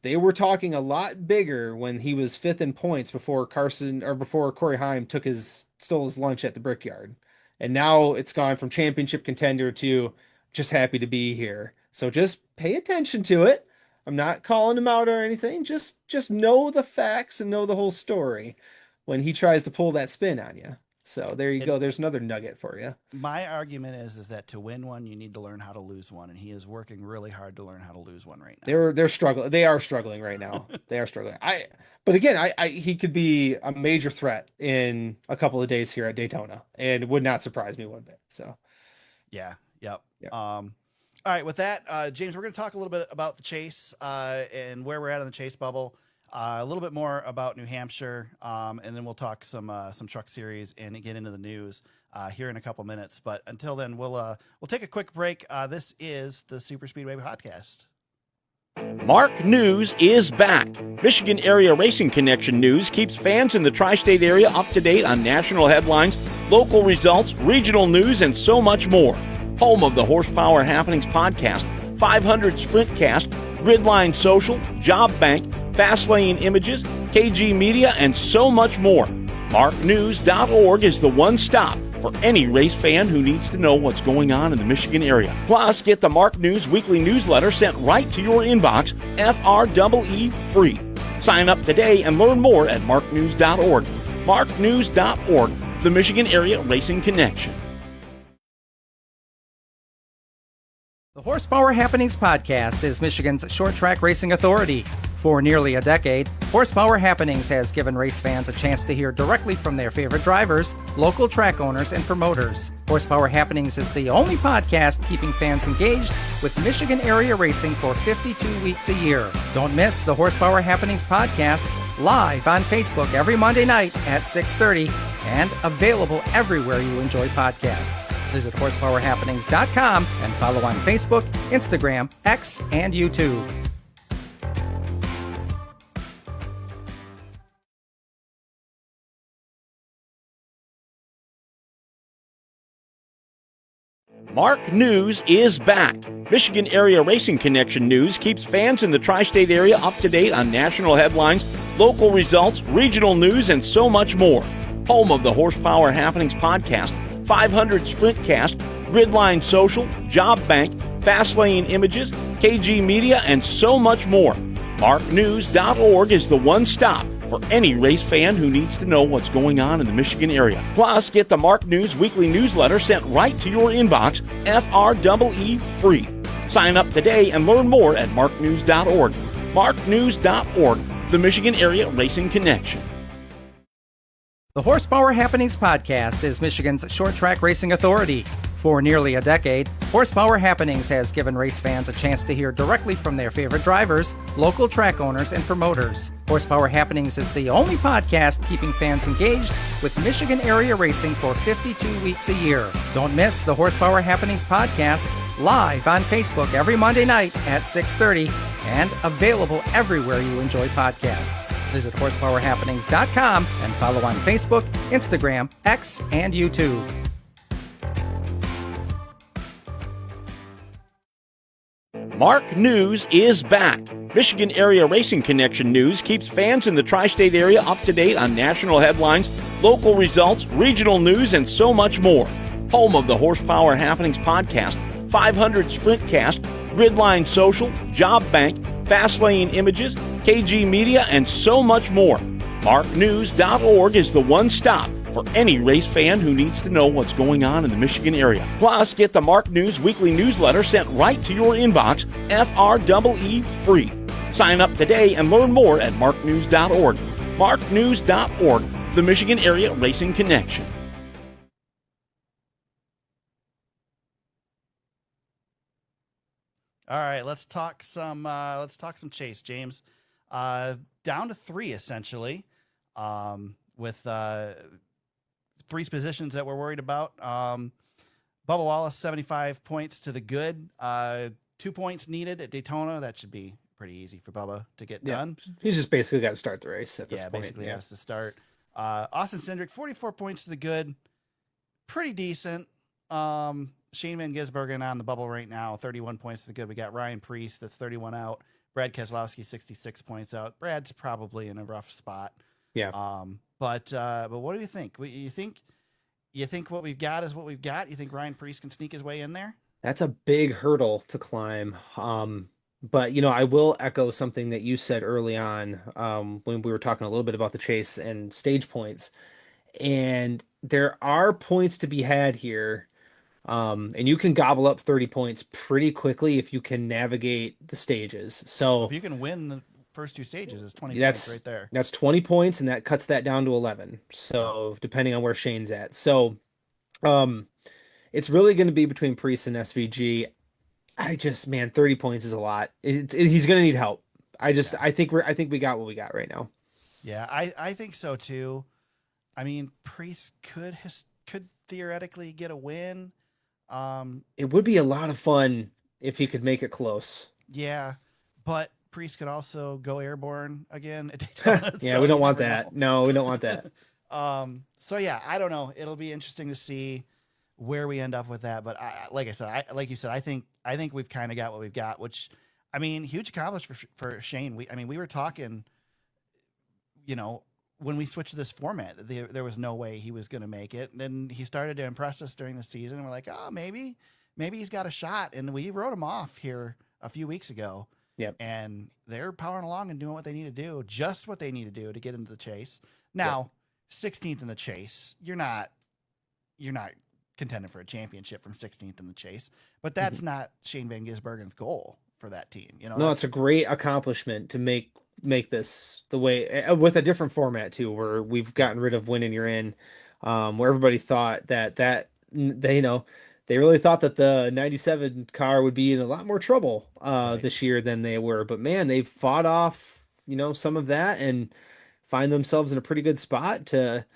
Speaker 2: they were talking a lot bigger when he was fifth in points before before Corey Heim stole his lunch at the Brickyard. And now it's gone from championship contender to just happy to be here. So just pay attention to it. I'm not calling him out or anything. Just know the facts and know the whole story when he tries to pull that spin on you. So there you go. There's another nugget for you.
Speaker 1: My argument is that to win one, you need to learn how to lose one, and he is working really hard to learn how to lose one right now.
Speaker 2: They're struggling. They are struggling right now. They are struggling. But again, he could be a major threat in a couple of days here at Daytona, and it would not surprise me one bit. So,
Speaker 1: yeah, yep.
Speaker 2: Yeah.
Speaker 1: All right, with that, James, we're going to talk a little bit about the chase and where we're at in the chase bubble. A little bit more about New Hampshire, and then we'll talk some truck series and get into the news here in a couple minutes. But until then, we'll take a quick break. This is the Super Speedway Podcast.
Speaker 3: Mark News is back. Michigan Area Racing Connection News keeps fans in the tri-state area up to date on national headlines, local results, regional news, and so much more. Home of the Horsepower Happenings podcast, 500 Sprintcast, Gridline Social, Job Bank, Fastlane Images, KG Media, and so much more. MarkNews.org is the one stop for any race fan who needs to know what's going on in the Michigan area. Plus, get the Mark News weekly newsletter sent right to your inbox, FREE free. Sign up today and learn more at MarkNews.org. MarkNews.org, the Michigan Area Racing Connection.
Speaker 4: The Horsepower Happenings podcast is Michigan's short track racing authority. For nearly a decade, Horsepower Happenings has given race fans a chance to hear directly from their favorite drivers, local track owners, and promoters. Horsepower Happenings is the only podcast keeping fans engaged with Michigan area racing for 52 weeks a year. Don't miss the Horsepower Happenings podcast live on Facebook every Monday night at 6:30 and available everywhere you enjoy podcasts. Visit horsepowerhappenings.com and follow on Facebook, Instagram, X, and YouTube.
Speaker 3: Mark News is back. Michigan Area Racing Connection News keeps fans in the tri-state area up to date on national headlines, local results, regional news, and so much more. Home of the Horsepower Happenings podcast, 500 Sprintcast, Gridline Social, Job Bank, Fastlane Images, KG Media, and so much more. MarkNews.org is the one stop for any race fan who needs to know what's going on in the Michigan area. Plus, get the Mark News weekly newsletter sent right to your inbox, FREE free. Sign up today and learn more at MarkNews.org. MarkNews.org, the Michigan Area Racing Connection.
Speaker 4: The Horsepower Happenings podcast is Michigan's short track racing authority. For nearly a decade, Horsepower Happenings has given race fans a chance to hear directly from their favorite drivers, local track owners, and promoters. Horsepower Happenings is the only podcast keeping fans engaged with Michigan area racing for 52 weeks a year. Don't miss the Horsepower Happenings podcast live on Facebook every Monday night at 6:30 and available everywhere you enjoy podcasts. Visit horsepowerhappenings.com and follow on Facebook, Instagram, X, and YouTube.
Speaker 3: Mark News is back. Michigan Area Racing Connection News keeps fans in the tri-state area up to date on national headlines, local results, regional news, and so much more. Home of the Horsepower Happenings podcast, 500 Sprintcast, Gridline Social, Job Bank, Fastlane Images, KG Media, and so much more. MarkNews.org is the one stop for any race fan who needs to know what's going on in the Michigan area. Plus, get the Mark News weekly newsletter sent right to your inbox, FREE free. Sign up today and learn more at MarkNews.org. MarkNews.org, the Michigan Area Racing Connection.
Speaker 1: All right, let's talk some chase, James. Down to 3 essentially, with Three's positions that we're worried about. Bubba Wallace, 75 points to the good. 2 points needed at Daytona. That should be pretty easy for Bubba to get done.
Speaker 2: He's just basically got to start the race at this point.
Speaker 1: Basically has to start. Austin Cindric, 44 points to the good. Pretty decent. Shane Van Gisbergen on the bubble right now, 31 points is good. We got Ryan Preece, that's 31 out. Brad Keselowski, 66 points out. Brad's probably in a rough spot.
Speaker 2: Yeah.
Speaker 1: But what do you think? You think what we've got is what we've got? You think Ryan Preece can sneak his way in there?
Speaker 2: That's a big hurdle to climb. But I will echo something that you said early on, when we were talking a little bit about the chase and stage points. And there are points to be had here. And you can gobble up 30 points pretty quickly if you can navigate the stages.
Speaker 1: Well, if
Speaker 2: So
Speaker 1: you can win the first two stages, it's 20 points
Speaker 2: that's
Speaker 1: right there.
Speaker 2: that's 20 points, and that cuts that down to 11. So depending on where Shane's at. So um it's really going to be between Priest and SVG. Man, 30 points is a lot. He's going to need help.
Speaker 1: Yeah.
Speaker 2: I think we got what we got right now.
Speaker 1: Yeah, I think so too. I mean, Priest could theoretically get a win.
Speaker 2: It would be a lot of fun if he could make it close.
Speaker 1: Yeah, but Priest could also go airborne again at Daytona.
Speaker 2: Yeah,
Speaker 1: So
Speaker 2: we don't
Speaker 1: you
Speaker 2: want
Speaker 1: never
Speaker 2: that.
Speaker 1: know.
Speaker 2: No, we don't want that.
Speaker 1: So yeah, I don't know. It'll be interesting to see where we end up with that. But like I said, like you said, I think we've kind of got what we've got. Which, I mean, huge accomplishment for Shane. We were talking, when we switched to this format, there was no way he was going to make it. And then he started to impress us during the season. And we're like, oh, maybe he's got a shot. And we wrote him off here a few weeks ago.
Speaker 2: Yep.
Speaker 1: And they're powering along and doing what they need to do, just what they need to do to get into the chase. Now, 16th in the chase, you're not contending for a championship from 16th in the chase, but that's not Shane Van Gisbergen's goal for that team.
Speaker 2: No, it's a great accomplishment to make this the way, with a different format too, where we've gotten rid of win and you're in, where everybody thought that they really thought that the 97 car would be in a lot more trouble this year than they were. But man, they've fought off, some of that and find themselves in a pretty good spot to,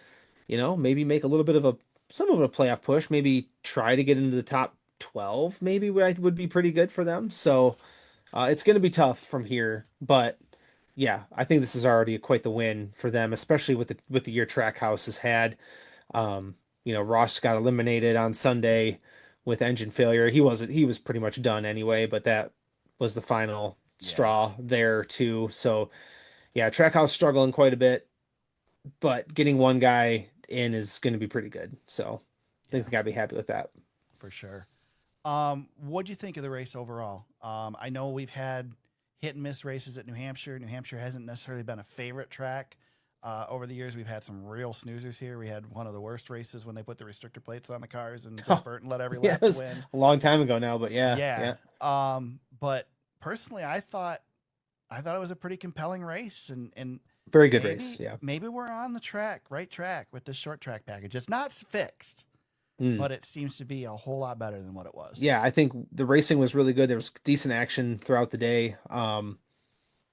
Speaker 2: maybe make a little bit of some of a playoff push, maybe try to get into the top 12, maybe would be pretty good for them. So it's going to be tough from here, but yeah, I think this is already quite the win for them, especially with the year Trackhouse has had. Ross got eliminated on Sunday with engine failure. He was pretty much done anyway, but that was the final straw there too. So yeah, Trackhouse struggling quite a bit, but getting one guy in is going to be pretty good. So I think they got to be happy with that.
Speaker 1: for sure. What do you think of the race overall? I know we've had hit and miss races at New Hampshire. New Hampshire hasn't necessarily been a favorite track. Over the years, we've had some real snoozers here. We had one of the worst races when they put the restrictor plates on the cars and Jeff Burton let every lap
Speaker 2: It was
Speaker 1: win.
Speaker 2: a long time ago now, but yeah.
Speaker 1: But personally, I thought it was a pretty compelling race, and
Speaker 2: Very good
Speaker 1: maybe,
Speaker 2: race. Yeah.
Speaker 1: maybe we're on the right track with this short track package. It's not fixed,
Speaker 2: Mm.
Speaker 1: but it seems to be a whole lot better than what it was.
Speaker 2: Yeah, I think the racing was really good. There was decent action throughout the day.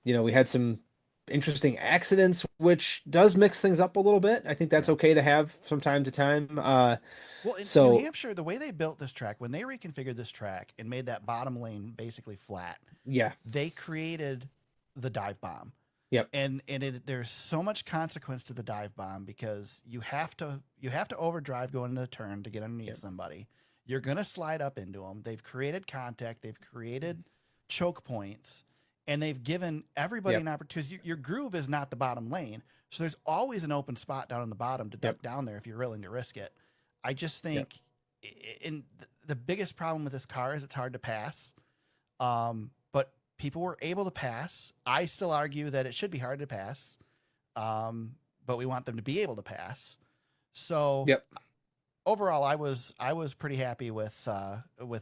Speaker 2: We had some interesting accidents, which does mix things up a little bit. I think that's okay to have from time to time.
Speaker 1: Well, in
Speaker 2: So
Speaker 1: New Hampshire, the way they built this track, when they reconfigured this track and made that bottom lane basically flat,
Speaker 2: yeah,
Speaker 1: they created the dive bomb.
Speaker 2: yep,
Speaker 1: And there's so much consequence to the dive bomb because you have to overdrive going into the turn to get underneath somebody. You're going to slide up into them. They've created contact. They've created choke points. And they've given everybody an opportunity. Your groove is not the bottom lane. So there's always an open spot down in the bottom to duck down there if you're willing to risk it. I just think the biggest problem with this car is it's hard to pass. But people were able to pass. I still argue that it should be hard to pass. But we want them to be able to pass. So overall, I was pretty happy with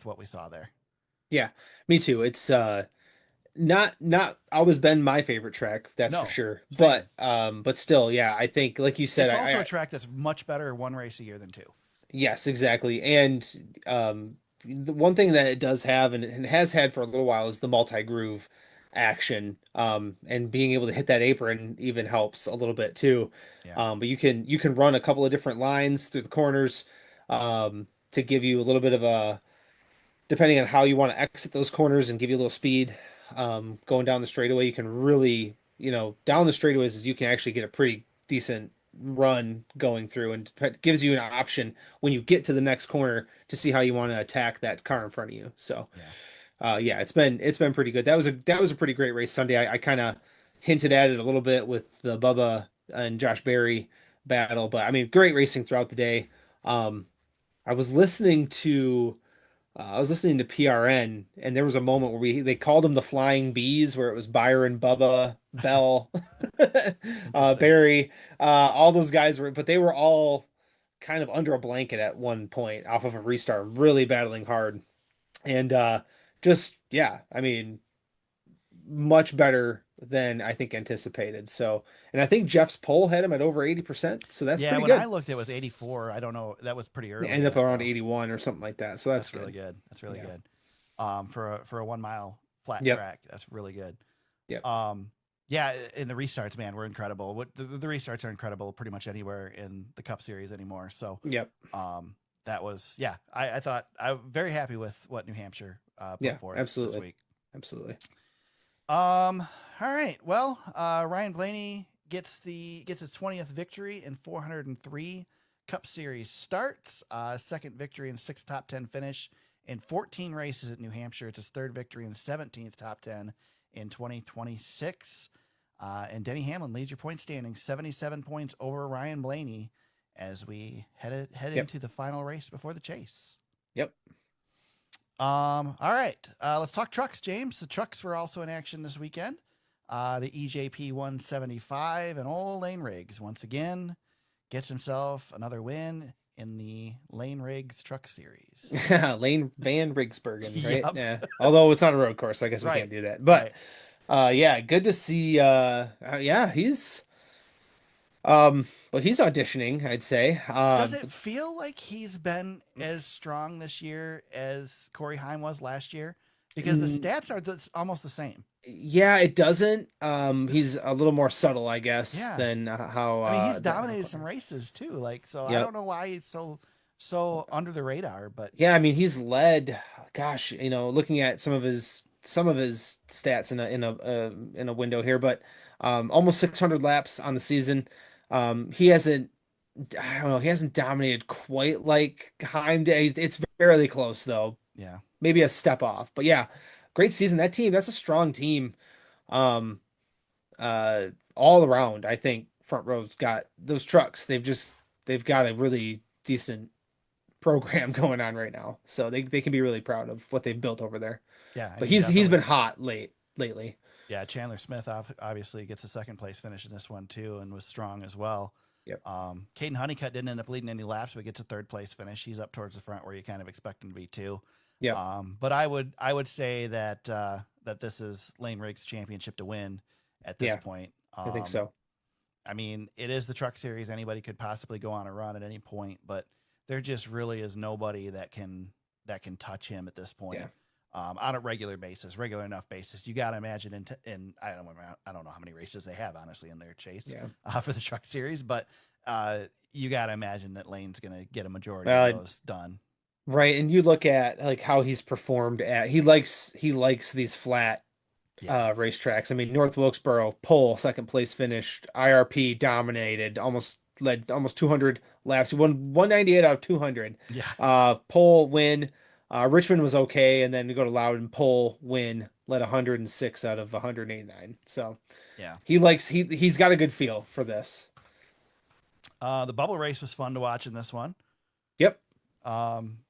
Speaker 1: what we saw there.
Speaker 2: yeah, me too. It's not always been my favorite track, that's for sure.
Speaker 1: Same.
Speaker 2: But still, yeah, I think like you said,
Speaker 1: It's also a track that's much better one race a year than two.
Speaker 2: yes, exactly. And the one thing that it does have and has had for a little while is the multi-groove action. And being able to hit that apron even helps a little bit too.
Speaker 1: Yeah.
Speaker 2: But you can run a couple of different lines through the corners to give you a little bit of a, depending on how you want to exit those corners and give you a little speed. Going down the straightaway, you can really, down the straightaways, you can actually get a pretty decent run going through, and gives you an option when you get to the next corner to see how you want to attack that car in front of you. So,
Speaker 1: Yeah.
Speaker 2: yeah, it's been pretty good. That was a pretty great race Sunday. I kind of hinted at it a little bit with the Bubba and Josh Berry battle, but I mean, great racing throughout the day. Um, I was listening to I was listening to PRN, and there was a moment where they called them the Flying Bees, where it was Byron, Bubba, Bell,
Speaker 1: Interesting.
Speaker 2: Barry, all those guys were, but they were all kind of under a blanket at one point off of a restart, really battling hard, and just yeah, I mean, much better than I think anticipated. So, and I think Jeff's poll had him at over 80%, so that's
Speaker 1: Yeah,
Speaker 2: pretty
Speaker 1: when I
Speaker 2: good.
Speaker 1: looked, it was 84. I don't know. That was pretty
Speaker 2: They
Speaker 1: early
Speaker 2: ended
Speaker 1: in
Speaker 2: up
Speaker 1: it,
Speaker 2: around
Speaker 1: though.
Speaker 2: 81 or something like that, so that's
Speaker 1: That's really
Speaker 2: good.
Speaker 1: good. That's really
Speaker 2: Yeah.
Speaker 1: good. For a 1 mile flat
Speaker 2: Yep.
Speaker 1: track, that's really good.
Speaker 2: Yep.
Speaker 1: Yeah, and the restarts, man, were incredible. What the restarts are incredible pretty much anywhere in the Cup Series anymore. So,
Speaker 2: Yep.
Speaker 1: that was yeah. I thought I'm very happy with what New Hampshire put
Speaker 2: Yeah,
Speaker 1: forth this
Speaker 2: absolutely.
Speaker 1: week.
Speaker 2: Absolutely.
Speaker 1: All right. Well, Ryan Blaney gets his 20th victory in 403 Cup Series starts. Second victory and sixth top 10 finish in 14 races at New Hampshire. It's his third victory and 17th top 10 in 2026. And Denny Hamlin leads your point standing, 77 points over Ryan Blaney as we head
Speaker 2: Yep.
Speaker 1: into the final race before the chase.
Speaker 2: Yep.
Speaker 1: All right. Let's talk trucks, James. The trucks were also in action this weekend. The EJP 175 and old Layne Riggs once again gets himself another win in the Layne Riggs Truck Series.
Speaker 2: Lane Van Rigsbergen, right?
Speaker 1: Yep.
Speaker 2: Yeah. Although it's not a road course, so I guess we
Speaker 1: Right.
Speaker 2: can't do that. But
Speaker 1: Right.
Speaker 2: yeah, good to see yeah, well, he's auditioning, I'd say.
Speaker 1: Does it feel like he's been as strong this year as Corey Heim was last year? Because the stats are almost the same.
Speaker 2: Yeah, it doesn't. He's a little more subtle, I guess,
Speaker 1: Yeah.
Speaker 2: than how
Speaker 1: I mean, he's
Speaker 2: than
Speaker 1: dominated some races too. Like, so I
Speaker 2: Yep.
Speaker 1: don't know why he's so under the radar, but
Speaker 2: Yeah, I mean, he's led, gosh, looking at some of his stats in a window here, but almost 600 laps on the season. He hasn't, I don't know, he hasn't dominated quite like Heim did. It's fairly close though,
Speaker 1: yeah.
Speaker 2: maybe a step off. But yeah, great season. That team, that's a strong team. Um, all around, I think front row's got those trucks. They've got a really decent program going on right now. So they can be really proud of what they've built over there.
Speaker 1: Yeah, I
Speaker 2: But
Speaker 1: mean,
Speaker 2: he's been
Speaker 1: definitely.
Speaker 2: hot lately.
Speaker 1: Yeah, Chandler Smith obviously gets a second place finish in this one too, and was strong as well.
Speaker 2: Yep.
Speaker 1: Caden Honeycutt didn't end up leading any laps, but gets a third place finish. He's up towards the front where you kind of expect him to be too.
Speaker 2: Yep.
Speaker 1: But I would say that that this is Layne Riggs' championship to win at this
Speaker 2: Yeah,
Speaker 1: point.
Speaker 2: I think so.
Speaker 1: I mean, it is the Truck Series. Anybody could possibly go on a run at any point, but there just really is nobody that can touch him at this point.
Speaker 2: Yeah.
Speaker 1: On a regular enough basis. You got to imagine in I don't know how many races they have honestly in their chase
Speaker 2: Yeah.
Speaker 1: for the Truck Series, but you got to imagine that Lane's going to get a majority
Speaker 2: Well,
Speaker 1: of those done.
Speaker 2: Right. And you look at like how he's performed he likes these flat
Speaker 1: Yeah.
Speaker 2: racetracks. I mean, North Wilkesboro, pole, second place finished, IRP dominated, led almost 200 laps. He won 198 out of 200.
Speaker 1: Yeah.
Speaker 2: Pole win. Richmond was okay, and then to go to Loudon, pole win, led 106 out of 189. So
Speaker 1: Yeah.
Speaker 2: he's got a good feel for this.
Speaker 1: The bubble race was fun to watch in this one.
Speaker 2: Yep.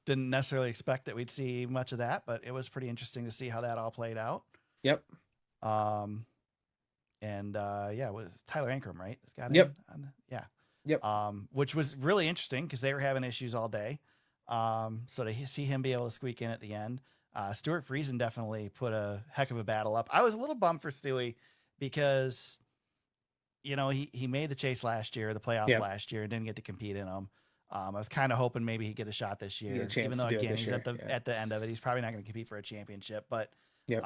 Speaker 1: Didn't necessarily expect that we'd see much of that, but it was pretty interesting to see how that all played out.
Speaker 2: Yep.
Speaker 1: Yeah, it was Tyler Ankrum, right? It's got
Speaker 2: Yep.
Speaker 1: yeah.
Speaker 2: Yep.
Speaker 1: Which was really interesting because they were having issues all day. So to see him be able to squeak in at the end, Stuart Friesen definitely put a heck of a battle up. I was a little bummed for Stewie because, he made the chase last year, the playoffs
Speaker 2: Yep.
Speaker 1: last year, and didn't get to compete in them. I was kind of hoping maybe he'd get a shot this
Speaker 2: Get a
Speaker 1: year,
Speaker 2: chance
Speaker 1: even
Speaker 2: to
Speaker 1: though
Speaker 2: do it
Speaker 1: again
Speaker 2: this
Speaker 1: he's
Speaker 2: year,
Speaker 1: at the
Speaker 2: yeah.
Speaker 1: at the end of it. He's probably not going to compete for a championship, but
Speaker 2: Yep.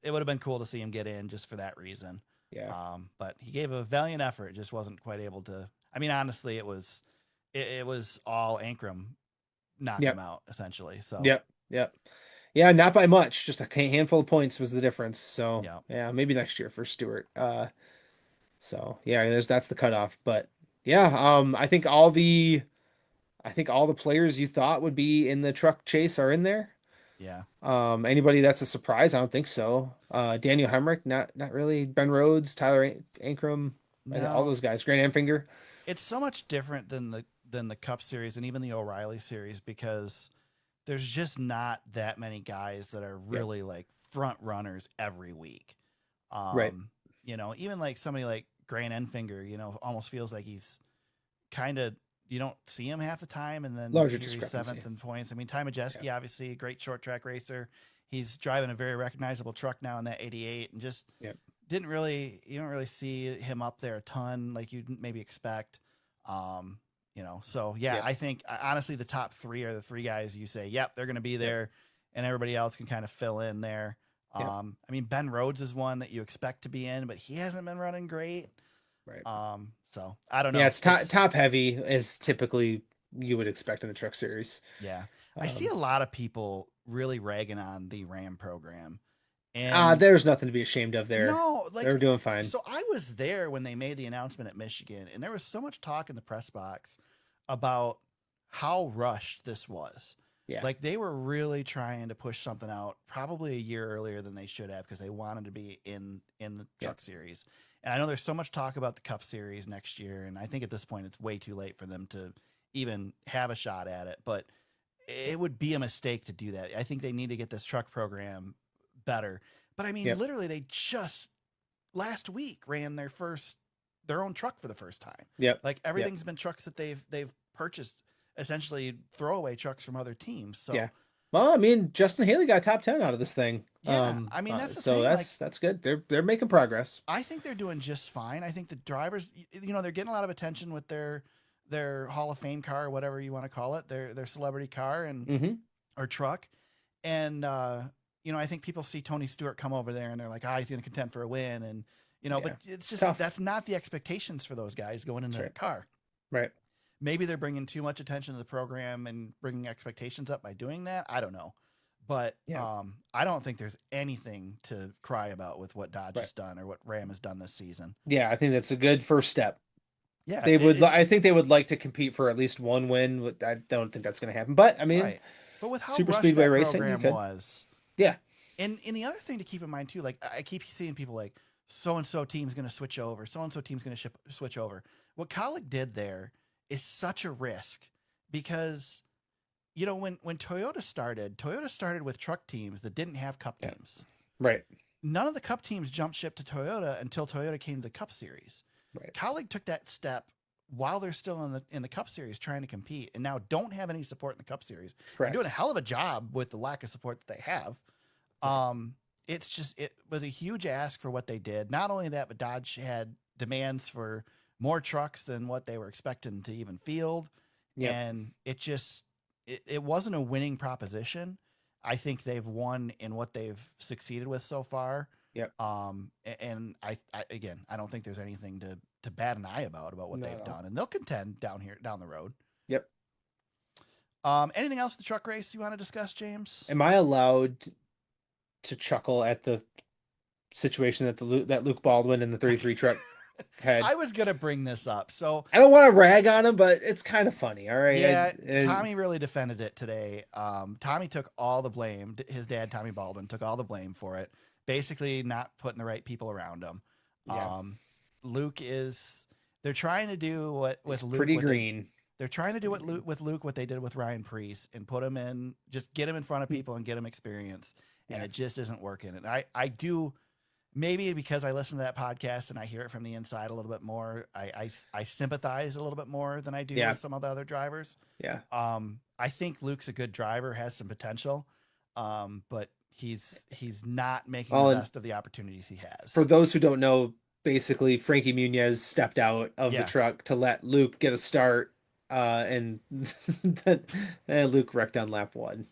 Speaker 1: it would have been cool to see him get in just for that reason.
Speaker 2: Yeah.
Speaker 1: But he gave a valiant effort. Just wasn't quite able to. I mean, honestly, it was all Ankrum knocked
Speaker 2: Yep.
Speaker 1: him out essentially. So
Speaker 2: Yep. Yep. Yeah, not by much. Just a handful of points was the difference. So
Speaker 1: Yeah.
Speaker 2: yeah, maybe next year for Stewart. So yeah, that's the cutoff. But Yeah, I think all the players you thought would be in the truck chase are in there.
Speaker 1: Yeah.
Speaker 2: Anybody that's a surprise? I don't think so. Daniel Hemrick, not really. Ben Rhodes, Tyler Ankrum, all
Speaker 1: No,
Speaker 2: those guys. Grant Enfinger.
Speaker 1: it's so much different than the Cup Series and even the O'Reilly Series because there's just not that many guys that are
Speaker 2: Yep.
Speaker 1: really like front runners every week.
Speaker 2: Right.
Speaker 1: Even like somebody like Grant Enfinger, almost feels like he's kind of you don't see him half the time, and then
Speaker 2: Larger
Speaker 1: here he's
Speaker 2: discrepancy.
Speaker 1: seventh in points. I mean, Ty Majeski,
Speaker 2: Yeah.
Speaker 1: obviously a great short track racer. He's driving a very recognizable truck now in that 88, and just
Speaker 2: Yep.
Speaker 1: you don't really see him up there a ton like you'd maybe expect. So yeah,
Speaker 2: Yep.
Speaker 1: I think honestly the top three are the three guys you say, yep, they're going to be there, and everybody else can kind of fill in there.
Speaker 2: Yep.
Speaker 1: I mean, Ben Rhodes is one that you expect to be in, but he hasn't been running great.
Speaker 2: Right.
Speaker 1: So I don't know.
Speaker 2: Yeah, it's top heavy as typically you would expect in the truck series.
Speaker 1: Yeah. I see a lot of people really ragging on the RAM program. And
Speaker 2: there's nothing to be ashamed of there.
Speaker 1: no, like
Speaker 2: They're doing fine.
Speaker 1: So I was there when they made the announcement at Michigan, and there was so much talk in the press box about how rushed this was.
Speaker 2: Yeah.
Speaker 1: Like they were really trying to push something out probably a year earlier than they should have because they wanted to be in the truck series. And I know there's so much talk about the Cup Series next year, and I think at this point it's way too late for them to even have a shot at it. But it would be a mistake to do that. I think they need to get this truck program better. But I mean, literally, they just last week ran their own truck for the first time.
Speaker 2: Yep.
Speaker 1: Like everything's been trucks that they've purchased, essentially throwaway trucks from other teams. So
Speaker 2: yeah. Well, I mean, Justin Haley got top 10 out of this thing.
Speaker 1: Yeah, I mean that's the
Speaker 2: so
Speaker 1: thing.
Speaker 2: that's good. They're making progress.
Speaker 1: I think they're doing just fine. I think the drivers, they're getting a lot of attention with their Hall of Fame car, or whatever you want to call it, their celebrity car and or truck, and I think people see Tony Stewart come over there and they're like, he's going to contend for a win, and but it's just
Speaker 2: tough.
Speaker 1: That's not the expectations for those guys going into that car.
Speaker 2: Right.
Speaker 1: Maybe they're bringing too much attention to the program and bringing expectations up by doing that. I don't know. But I don't think there's anything to cry about with what Dodge has done or what Ram has done this season.
Speaker 2: Yeah, I think that's a good first step.
Speaker 1: Yeah,
Speaker 2: they would. I think they would like to compete for at least one win. I don't think that's going to happen. But I mean,
Speaker 1: but with how
Speaker 2: super
Speaker 1: rushed
Speaker 2: speedway
Speaker 1: that
Speaker 2: racing
Speaker 1: program was, And the other thing to keep in mind too, like I keep seeing people like so and so team's going to switch over, so and so team's going to switch over. What Colleague did there is such a risk because. When Toyota started with truck teams that didn't have Cup teams.
Speaker 2: Right.
Speaker 1: None of the Cup teams jumped ship to Toyota until Toyota came to the Cup Series.
Speaker 2: Right.
Speaker 1: Colleague took that step while they're still in the Cup Series trying to compete, and now don't have any support in the Cup Series. They're doing a hell of a job with the lack of support that they have. It was a huge ask for what they did. Not only that, but Dodge had demands for more trucks than what they were expecting to even field. And it wasn't a winning proposition. I think they've won in what they've succeeded with so far.
Speaker 2: Yep.
Speaker 1: And I don't think there's anything to bat an eye about what they've done, and they'll contend down the road.
Speaker 2: Yep.
Speaker 1: Anything else with the truck race you want to discuss, James?
Speaker 2: Am I allowed to chuckle at the situation that that Luke Baldwin in the 33 truck had?
Speaker 1: I was gonna bring this up, so
Speaker 2: I don't want to rag on him, but it's kind of funny. All right.
Speaker 1: Yeah, Tommy really defended it today. Tommy took all the blame. His dad, Tommy Baldwin, took all the blame for it. Basically, not putting the right people around him.
Speaker 2: Yeah.
Speaker 1: Luke they're trying to do what with Luke.
Speaker 2: Pretty green.
Speaker 1: They're trying to do with Luke what they did with Ryan Preece and put him in, just get him in front of people and get him experience. And it just isn't working. And I do. Maybe because I listen to that podcast and I hear it from the inside a little bit more, I sympathize a little bit more than I do with some of the other drivers.
Speaker 2: Yeah.
Speaker 1: I think Luke's a good driver, has some potential, but he's not making the best of the opportunities he has.
Speaker 2: For those who don't know, basically Frankie Muniz stepped out of the truck to let Luke get a start. And Luke wrecked on lap 1.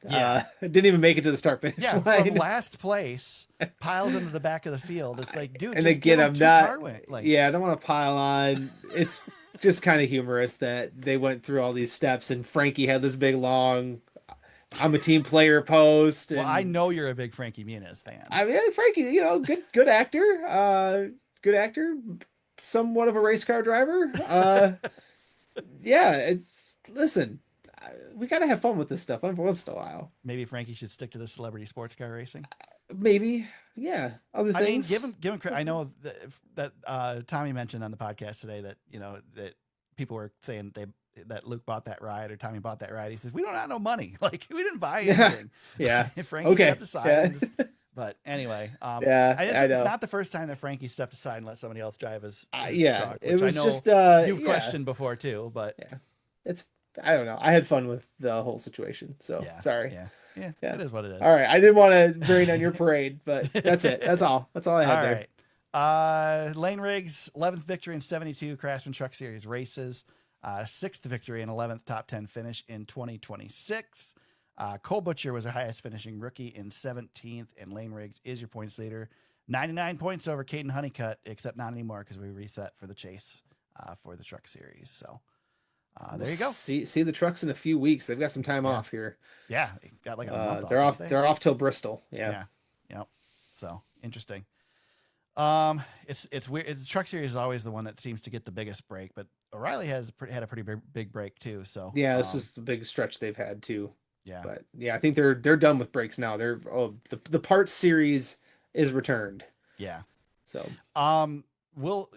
Speaker 2: Didn't even make it to the start finish line.
Speaker 1: From last place, piles into the back of the field. It's like, dude,
Speaker 2: and
Speaker 1: just
Speaker 2: again, I'm not.
Speaker 1: I
Speaker 2: don't want to pile on. It's just kind of humorous that they went through all these steps, and Frankie had this big long, "I'm a team player" post. And,
Speaker 1: well, I know you're a big Frankie Muniz fan.
Speaker 2: I mean, Frankie, good actor, somewhat of a race car driver. Yeah, listen, we got to have fun with this stuff every once in a while.
Speaker 1: Maybe Frankie should stick to the celebrity sports car racing.
Speaker 2: Maybe, yeah, other
Speaker 1: I mean,
Speaker 2: things.
Speaker 1: give him credit. I know that Tommy mentioned on the podcast today that that people were saying that Luke bought that ride or Tommy bought that ride. He says we don't have no money, like we didn't buy anything.
Speaker 2: Yeah.
Speaker 1: Frankie
Speaker 2: Okay.
Speaker 1: stepped aside.
Speaker 2: Yeah.
Speaker 1: And just, but anyway,
Speaker 2: Yeah,
Speaker 1: I guess
Speaker 2: I
Speaker 1: it's
Speaker 2: know.
Speaker 1: not the first time that Frankie stepped aside and let somebody else drive his
Speaker 2: Yeah,
Speaker 1: truck,
Speaker 2: it
Speaker 1: which
Speaker 2: was
Speaker 1: I know
Speaker 2: just
Speaker 1: you've questioned before too. But
Speaker 2: yeah, it's I don't know. I had fun with the whole situation, so
Speaker 1: yeah,
Speaker 2: sorry.
Speaker 1: Yeah,
Speaker 2: Yeah.
Speaker 1: it is what it is.
Speaker 2: All right, I didn't want to rain on your parade, but that's it. That's all. That's all I had
Speaker 1: All
Speaker 2: there.
Speaker 1: right. Layne Riggs, 11th victory in 72 Craftsman Truck Series races. 6th victory and 11th top 10 finish in 2026. Cole Butcher was the highest finishing rookie in 17th, and Layne Riggs is your points leader. 99 points over Caden Honeycutt, except not anymore because we reset for the chase for the Truck Series. So there you go.
Speaker 2: See the trucks in a few weeks. They've got some time off here.
Speaker 1: Yeah, got like a month
Speaker 2: they're
Speaker 1: off.
Speaker 2: off. They're off till Bristol. Yeah.
Speaker 1: Yep. So interesting. It's weird. The Truck Series is always the one that seems to get the biggest break, but O'Reilly had a pretty big break too. So
Speaker 2: Yeah, this is the big stretch they've had too.
Speaker 1: yeah.
Speaker 2: But yeah, I think they're done with breaks now. The parts series is returned.
Speaker 1: Yeah.
Speaker 2: So
Speaker 1: well,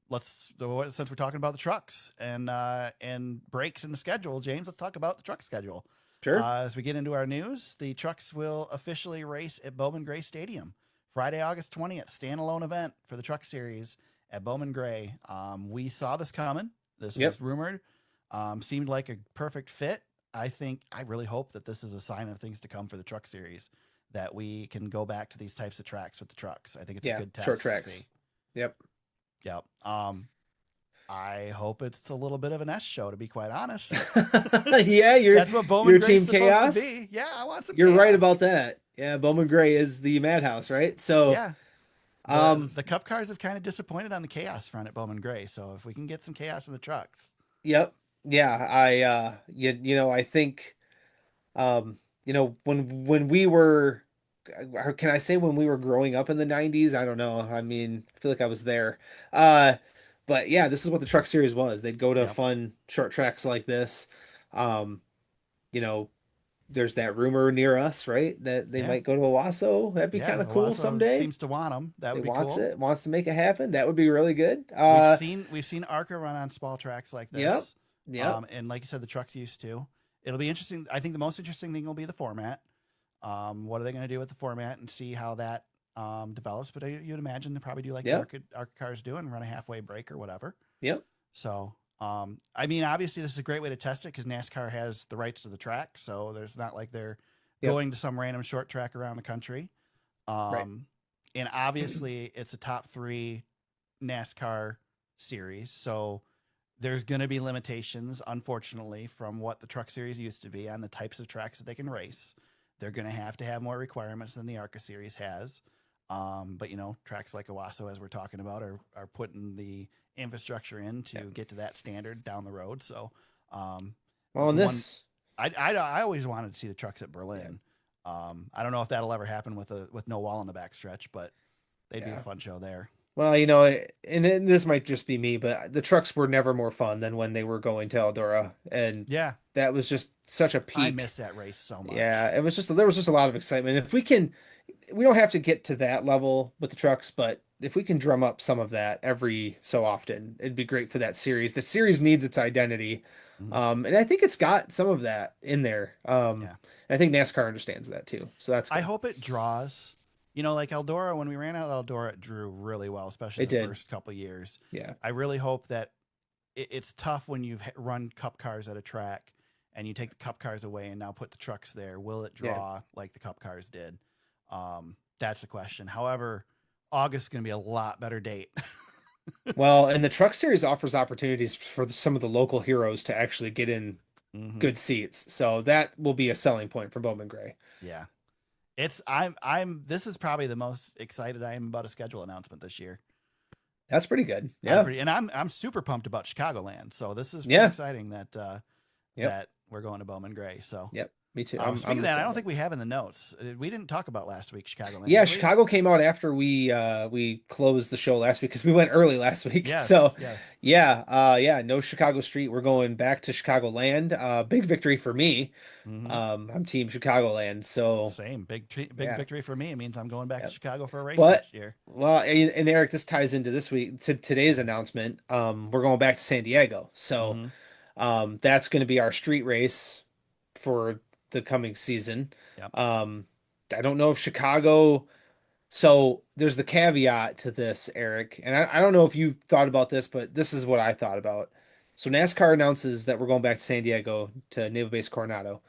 Speaker 1: let's since we're talking about the trucks and breaks in the schedule, James, let's talk about the truck schedule.
Speaker 2: sure.
Speaker 1: As we get into our news, the trucks will officially race at Bowman Gray Stadium Friday, August 20th, standalone event for the Truck Series at Bowman Gray. We saw this coming. This was rumored. Seemed like a perfect fit. I really hope that this is a sign of things to come for the Truck Series, that we can go back to these types of tracks with the trucks. I think it's a good test
Speaker 2: short tracks.
Speaker 1: to see.
Speaker 2: Yep.
Speaker 1: I hope it's a little bit of an S show, to be quite honest.
Speaker 2: Yeah,
Speaker 1: That's what Bowman
Speaker 2: your
Speaker 1: Gray's
Speaker 2: team
Speaker 1: supposed
Speaker 2: chaos.
Speaker 1: to be. Yeah, I want some.
Speaker 2: You're
Speaker 1: chaos.
Speaker 2: right about that. Yeah, Bowman Gray is the madhouse, right? So
Speaker 1: yeah. The Cup cars have kind of disappointed on the chaos front at Bowman Gray. So if we can get some chaos in the trucks.
Speaker 2: Yep. Yeah, I think when we were, or can I say when we were growing up in the 90s? I don't know. I mean, I feel like I was there. But yeah, this is what the Truck Series was. They'd go to fun short tracks like this. You know, there's that rumor near us, right? That they might go to Owasso. That'd be kind of cool
Speaker 1: Owasso
Speaker 2: someday.
Speaker 1: Seems to want them. That would be
Speaker 2: wants
Speaker 1: cool.
Speaker 2: Wants to make it happen. That would be really good.
Speaker 1: We've seen ARCA run on small tracks like this.
Speaker 2: Yep. Yeah.
Speaker 1: And like you said, the trucks used to. It'll be interesting. I think the most interesting thing will be the format. What are they going to do with the format and see how that develops? But you'd imagine they probably do like the ARCA cars do and run a halfway break or whatever.
Speaker 2: Yep.
Speaker 1: So, I mean, obviously this is a great way to test it because NASCAR has the rights to the track. So there's not like they're going to some random short track around the country.
Speaker 2: Right.
Speaker 1: And obviously it's a top 3 NASCAR series. So there's going to be limitations, unfortunately, from what the Truck Series used to be on the types of tracks that they can race. They're going to have more requirements than the ARCA series has. But tracks like Owasso, as we're talking about, are putting the infrastructure in to get to that standard down the road. So, I always wanted to see the trucks at Berlin. I don't know if that'll ever happen with no wall in the backstretch, but they do a fun show there.
Speaker 2: Well, and this might just be me, but the trucks were never more fun than when they were going to Eldora, and that was just such a peak.
Speaker 1: I miss that race so much.
Speaker 2: Yeah, there was just a lot of excitement. If we don't have to get to that level with the trucks, but if we can drum up some of that every so often, it'd be great for that series. The series needs its identity, and I think it's got some of that in there. I think NASCAR understands that too, so that's good.
Speaker 1: I hope it draws. Like Eldora, when we ran out Eldora, it drew really well, especially the first couple of years.
Speaker 2: Yeah.
Speaker 1: I really hope that it's tough when you've run Cup cars at a track and you take the Cup cars away and now put the trucks there. Will it draw like the Cup cars did? That's the question. However, August is going to be a lot better date.
Speaker 2: Well, and the Truck Series offers opportunities for some of the local heroes to actually get in good seats. So that will be a selling point for Bowman Gray.
Speaker 1: Yeah. This is probably the most excited I am about a schedule announcement this year.
Speaker 2: That's pretty good. Yeah.
Speaker 1: I'm super pumped about Chicagoland. So this is pretty exciting that we're going to Bowman Gray. So
Speaker 2: Me too.
Speaker 1: Speaking of that, I don't
Speaker 2: excited.
Speaker 1: think we have in the notes. We didn't talk about last week, Chicagoland,
Speaker 2: Yeah,
Speaker 1: did we?
Speaker 2: Chicago came out after we closed the show last week because we went early last week. So
Speaker 1: Yes, yes.
Speaker 2: yeah, no Chicago Street. We're going back to Chicagoland. Big victory for me.
Speaker 1: Hmm.
Speaker 2: I'm Team Chicagoland. So
Speaker 1: Same. Big
Speaker 2: yeah,
Speaker 1: victory for me. It means I'm going back
Speaker 2: yeah.
Speaker 1: to Chicago for a race
Speaker 2: But
Speaker 1: next year.
Speaker 2: well, and Eric, this ties into this week to today's announcement. We're going back to San Diego. So
Speaker 1: Hmm.
Speaker 2: that's going to be our street race for the coming season.
Speaker 1: Yep.
Speaker 2: I don't know if Chicago. So there's the caveat to this, Eric, and I don't know if you thought about this, but this is what I thought about. So NASCAR announces that we're going back to San Diego to Naval Base Coronado.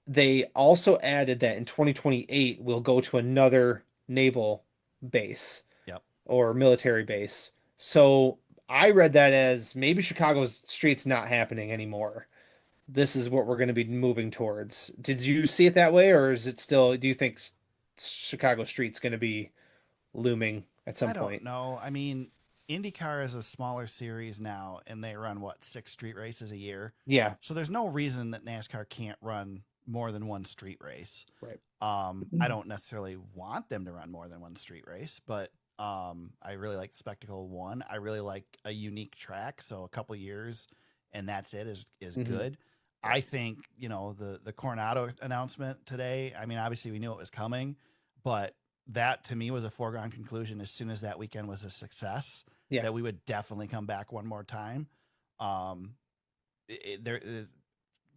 Speaker 2: They also added that in 2028 we'll go to another naval base
Speaker 1: Yep.
Speaker 2: or military base. So I read that as maybe Chicago's street's not happening anymore. This is what we're going to be moving towards. Did you see it that way, or is it still, do you think Chicago street's going to be looming at some
Speaker 1: I don't
Speaker 2: point?
Speaker 1: know. I mean, IndyCar is a smaller series now, and they run what, 6 street races a year.
Speaker 2: Yeah,
Speaker 1: So there's no reason that NASCAR can't run more than one street race.
Speaker 2: right.
Speaker 1: I don't necessarily want them to run more than one street race, but I really like the spectacle of one. I really like a unique track, so a couple years and that's it is
Speaker 2: Mhm.
Speaker 1: good. I think, the Coronado announcement today, I mean, obviously we knew it was coming, but that to me was a foregone conclusion as soon as that weekend was a success,
Speaker 2: Yeah.
Speaker 1: that we would definitely come back one more time. There is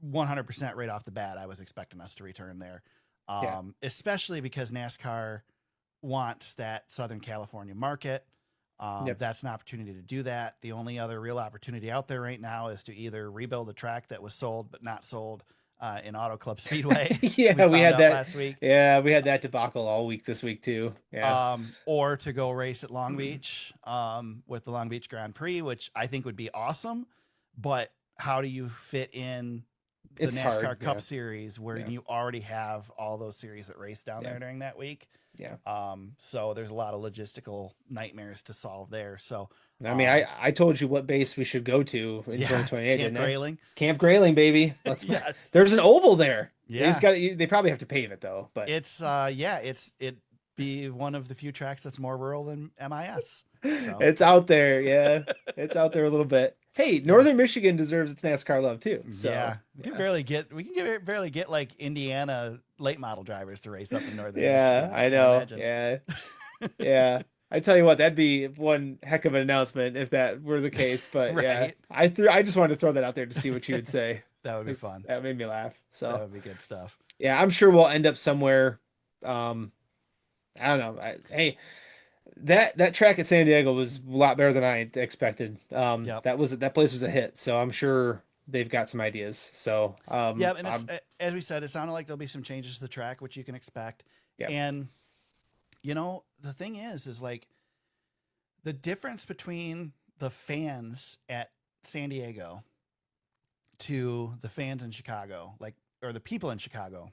Speaker 1: 100% right off the bat, I was expecting us to return there.
Speaker 2: Yeah.
Speaker 1: Especially because NASCAR wants that Southern California market.
Speaker 2: Yep.
Speaker 1: That's an opportunity to do that. The only other real opportunity out there right now is to either rebuild a track that was sold but not sold in Auto Club Speedway.
Speaker 2: Yeah, we
Speaker 1: found
Speaker 2: had
Speaker 1: out
Speaker 2: that
Speaker 1: last week.
Speaker 2: Yeah, we had that debacle all week this week too. Yeah.
Speaker 1: Or to go race at Long Beach with the Long Beach Grand Prix, which I think would be awesome. But how do you fit in the
Speaker 2: It's
Speaker 1: NASCAR
Speaker 2: hard,
Speaker 1: Cup
Speaker 2: yeah.
Speaker 1: Series where
Speaker 2: Yeah.
Speaker 1: you already have all those series that race down
Speaker 2: Yeah.
Speaker 1: there during that week?
Speaker 2: Yeah.
Speaker 1: So there's a lot of logistical nightmares to solve there. So
Speaker 2: I mean, I told you what base we should go to in 2028,
Speaker 1: Camp
Speaker 2: didn't I?
Speaker 1: Grayling.
Speaker 2: Camp Grayling, baby.
Speaker 1: Yes.
Speaker 2: There's an oval there.
Speaker 1: Yeah.
Speaker 2: They probably have to pave it though, but
Speaker 1: It's it be one of the few tracks that's more rural than MIS. So
Speaker 2: it's out there. Yeah. It's out there a little bit. Hey, Northern Michigan deserves its NASCAR love too. So
Speaker 1: yeah, we can barely get like Indiana late model drivers to race up in Northern
Speaker 2: Yeah,
Speaker 1: Michigan.
Speaker 2: I
Speaker 1: Can you
Speaker 2: know.
Speaker 1: imagine?
Speaker 2: Yeah. Yeah. I tell you what, that'd be one heck of an announcement if that were the case. But yeah,
Speaker 1: Right.
Speaker 2: I just wanted to throw that out there to see what you would say.
Speaker 1: That would be fun.
Speaker 2: That made me laugh.
Speaker 1: That
Speaker 2: So
Speaker 1: would be good stuff.
Speaker 2: yeah, I'm sure we'll end up somewhere. I don't know. Hey, that track at San Diego was a lot better than I expected.
Speaker 1: Yep.
Speaker 2: That place was a hit. So I'm sure they've got some ideas. So
Speaker 1: Yeah, and it's, as we said, it sounded like there'll be some changes to the track, which you can expect.
Speaker 2: Yeah.
Speaker 1: And the thing is like the difference between the fans at San Diego to the fans in Chicago, or the people in Chicago,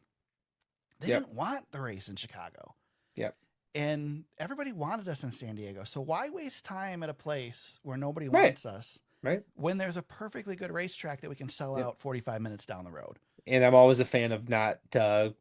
Speaker 1: they
Speaker 2: Yep.
Speaker 1: didn't want the race in Chicago.
Speaker 2: Yep.
Speaker 1: And everybody wanted us in San Diego. So why waste time at a place where nobody
Speaker 2: Right.
Speaker 1: wants us
Speaker 2: right.
Speaker 1: when there's a perfectly good racetrack that we can sell
Speaker 2: Yep.
Speaker 1: out 45 minutes down the road?
Speaker 2: And I'm always a fan of not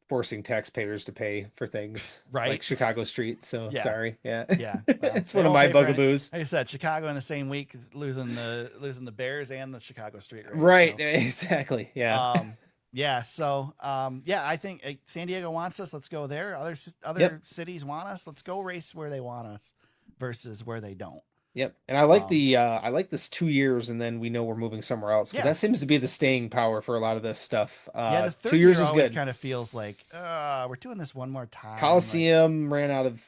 Speaker 2: forcing taxpayers to pay for things
Speaker 1: Right.
Speaker 2: like Chicago Street. So
Speaker 1: Yeah.
Speaker 2: sorry. Yeah.
Speaker 1: Yeah. Well,
Speaker 2: It's
Speaker 1: they
Speaker 2: one of
Speaker 1: won't
Speaker 2: my
Speaker 1: pay for any-
Speaker 2: bugaboos.
Speaker 1: Like I said, Chicago in the same week is losing the Bears and the Chicago Street Race.
Speaker 2: Right.
Speaker 1: So,
Speaker 2: Exactly. Yeah.
Speaker 1: yeah. So, I think San Diego wants us. Let's go there. Other
Speaker 2: Yep.
Speaker 1: cities want us. Let's go race where they want us versus where they don't.
Speaker 2: Yep. And I like I like this 2 years and then we know we're moving somewhere else because
Speaker 1: Yeah.
Speaker 2: that seems to be the staying power for a lot of this stuff.
Speaker 1: Yeah. The third
Speaker 2: 2 years
Speaker 1: year
Speaker 2: is
Speaker 1: always
Speaker 2: good.
Speaker 1: kind of feels like, we're doing this one more time.
Speaker 2: Coliseum ran out of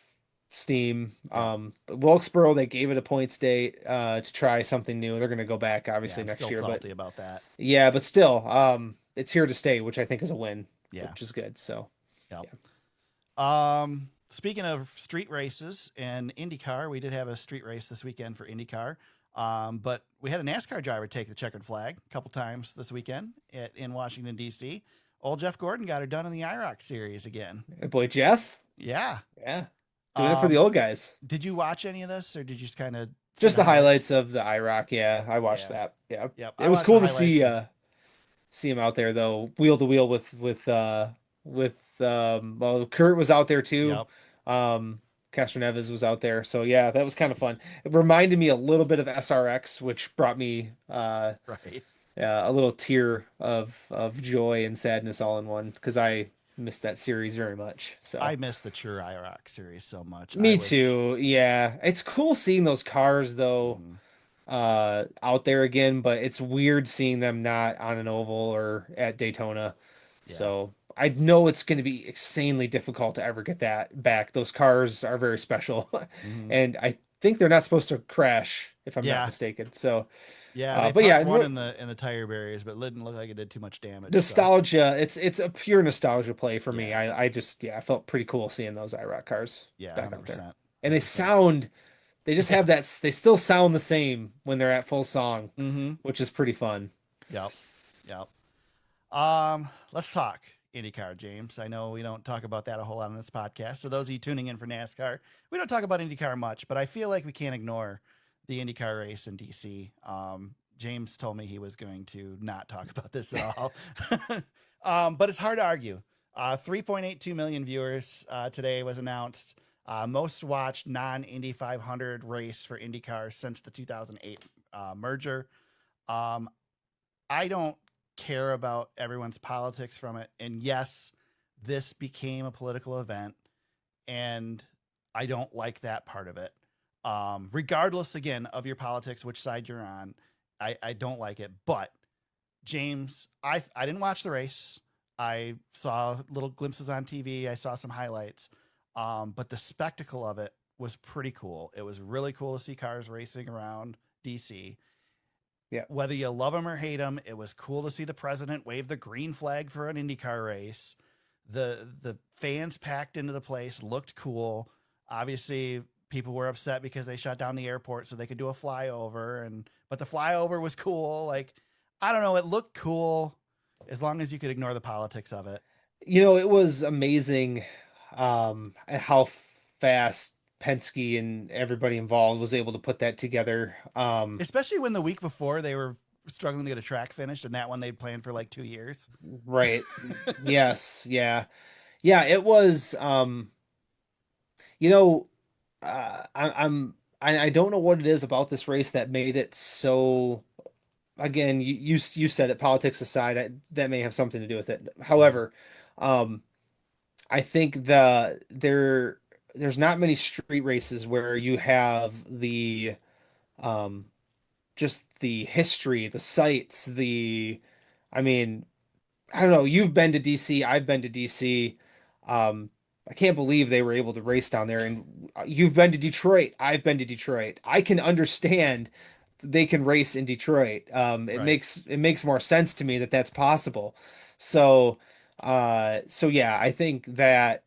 Speaker 2: steam.
Speaker 1: Yeah.
Speaker 2: Wilkesboro, they gave it a points date to try something new. They're going to go back
Speaker 1: Yeah,
Speaker 2: obviously
Speaker 1: I'm
Speaker 2: next
Speaker 1: still
Speaker 2: year,
Speaker 1: salty about that.
Speaker 2: yeah, but still, it's here to stay, which I think is a win,
Speaker 1: Yeah.
Speaker 2: which is good. So
Speaker 1: Yep. Speaking of street races and IndyCar, we did have a street race this weekend for IndyCar. But we had a NASCAR driver take the checkered flag a couple times this weekend in Washington, D.C. Old Jeff Gordon got her done in the IROC series again.
Speaker 2: boy, Jeff,
Speaker 1: Yeah.
Speaker 2: yeah, doing it for the old guys.
Speaker 1: Did you watch any of this or did you just kind of
Speaker 2: Just the highlights of the IROC. Yeah, I watched
Speaker 1: Yeah.
Speaker 2: that. Yeah,
Speaker 1: Yep.
Speaker 2: it was cool to see see him out there though, wheel to wheel with Kurt was out there too.
Speaker 1: Yep.
Speaker 2: Castro Neves was out there. So yeah, that was kind of fun. It reminded me a little bit of SRX, which brought me
Speaker 1: Right.
Speaker 2: a little tear of joy and sadness all in one because I missed that series very much. So
Speaker 1: I miss the True IROC series so much. I
Speaker 2: me
Speaker 1: wish.
Speaker 2: too. Yeah. It's cool seeing those cars though
Speaker 1: Mhm.
Speaker 2: out there again, but it's weird seeing them not on an oval or at Daytona.
Speaker 1: Yeah.
Speaker 2: So I know it's going to be insanely difficult to ever get that back. Those cars are very special,
Speaker 1: Hmm.
Speaker 2: and I think they're not supposed to crash, if I'm not
Speaker 1: Yeah.
Speaker 2: mistaken. So,
Speaker 1: Yeah. They
Speaker 2: but yeah,
Speaker 1: parked one in the tire barriers, but it didn't look like it did too much damage. So
Speaker 2: nostalgia. It's a pure nostalgia play for me.
Speaker 1: yeah.
Speaker 2: I just I felt pretty cool seeing those IROC cars
Speaker 1: Yeah.
Speaker 2: back
Speaker 1: Hundred
Speaker 2: out there,
Speaker 1: percent.
Speaker 2: and
Speaker 1: 100%.
Speaker 2: they just
Speaker 1: Yeah.
Speaker 2: have that. They still sound the same when they're at full song,
Speaker 1: Mm-hmm.
Speaker 2: which is pretty fun.
Speaker 1: Yep. Yep. Let's talk IndyCar, James. I know we don't talk about that a whole lot on this podcast. So those of you tuning in for NASCAR, we don't talk about IndyCar much, but I feel like we can't ignore the IndyCar race in DC. James told me he was going to not talk about this at all. But it's hard to argue. 3.82 million viewers today was announced. Most watched non-Indy 500 race for IndyCar since the 2008 merger. Um, I don't care about everyone's politics from it. And yes, this became a political event, and I don't like that part of it. Regardless, again, of your politics, which side you're on, I don't like it. But James, I didn't watch the race. I saw little glimpses on TV. I saw some highlights. But the spectacle of it was pretty cool. It was really cool to see cars racing around DC.
Speaker 2: Yeah.
Speaker 1: Whether you love him or hate him, it was cool to see the president wave the green flag for an IndyCar race. The fans packed into the place looked cool. Obviously, people were upset because they shut down the airport so they could do a flyover, but the flyover was cool. Like, I don't know, it looked cool as long as you could ignore the politics of it.
Speaker 2: It was amazing at how fast Penske and everybody involved was able to put that together.
Speaker 1: Especially when the week before they were struggling to get a track finish, and that one they'd planned for like 2 years.
Speaker 2: Right. Yes. Yeah. Yeah. It was. You know, I don't know what it is about this race that made it so. Again, you said it. Politics aside, that may have something to do with it. However, um, I think there's not many street races where you have the um just the history, the sights, I mean, I don't know, you've been to DC, I've been to DC. I can't believe they were able to race down there, and you've been to Detroit, I've been to Detroit. I can understand they can race in Detroit.
Speaker 1: Right.
Speaker 2: It makes more sense to me that that's possible. So, so yeah, I think that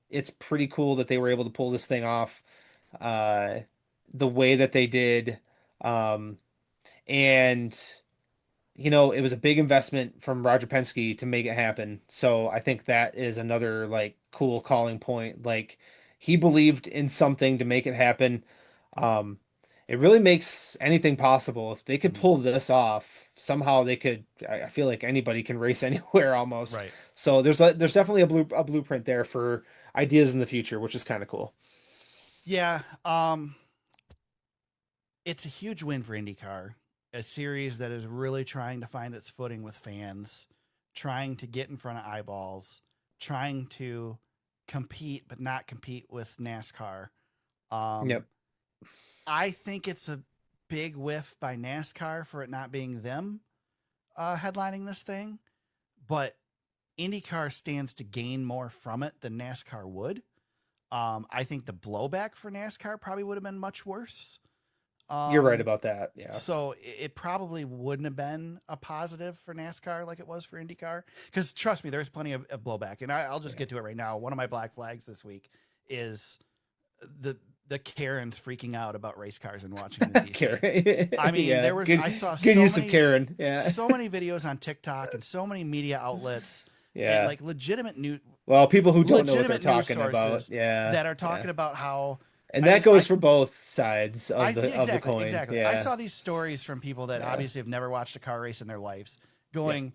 Speaker 2: it's pretty cool that they were able to pull this thing off uh, the way that they did. Um, and it was a big investment from Roger Penske to make it happen. So I think that is another like cool calling point. Like he believed in something to make it happen. Um, it really makes anything possible. If they could
Speaker 1: Mhm.
Speaker 2: pull this off, somehow they could. I feel like anybody can race anywhere almost.
Speaker 1: Right.
Speaker 2: So there's definitely a blueprint there for ideas in the future, which is kind of cool.
Speaker 1: Yeah. It's a huge win for IndyCar, a series that is really trying to find its footing with fans, trying to get in front of eyeballs, trying to compete but not compete with NASCAR. Um,
Speaker 2: Yep.
Speaker 1: I think it's a big whiff by NASCAR for it not being them headlining this thing, but IndyCar stands to gain more from it than NASCAR would. I think the blowback for NASCAR probably would have been much worse.
Speaker 2: You're right
Speaker 1: Um,
Speaker 2: about that. Yeah.
Speaker 1: so it probably wouldn't have been a positive for NASCAR like it was for IndyCar. Because trust me, there's plenty of blowback, and I'll just
Speaker 2: Yeah.
Speaker 1: get to it right now. One of my black flags this week is the the Karens freaking out about race cars and watching in DC.
Speaker 2: Karen.
Speaker 1: I mean,
Speaker 2: Yeah.
Speaker 1: I saw
Speaker 2: Good use of Karen. Yeah.
Speaker 1: so many videos on TikTok and so many media outlets and
Speaker 2: Yeah.
Speaker 1: like legitimate
Speaker 2: Well, people who don't know what they're
Speaker 1: legitimate news
Speaker 2: talking about.
Speaker 1: sources
Speaker 2: Yeah.
Speaker 1: that are
Speaker 2: Yeah.
Speaker 1: talking about how
Speaker 2: And
Speaker 1: I
Speaker 2: that
Speaker 1: mean,
Speaker 2: goes for both sides of
Speaker 1: yeah,
Speaker 2: the
Speaker 1: exactly,
Speaker 2: coin.
Speaker 1: exactly. I
Speaker 2: Yeah.
Speaker 1: saw these stories from people that
Speaker 2: Yeah.
Speaker 1: obviously have never watched a car race in their lives, going,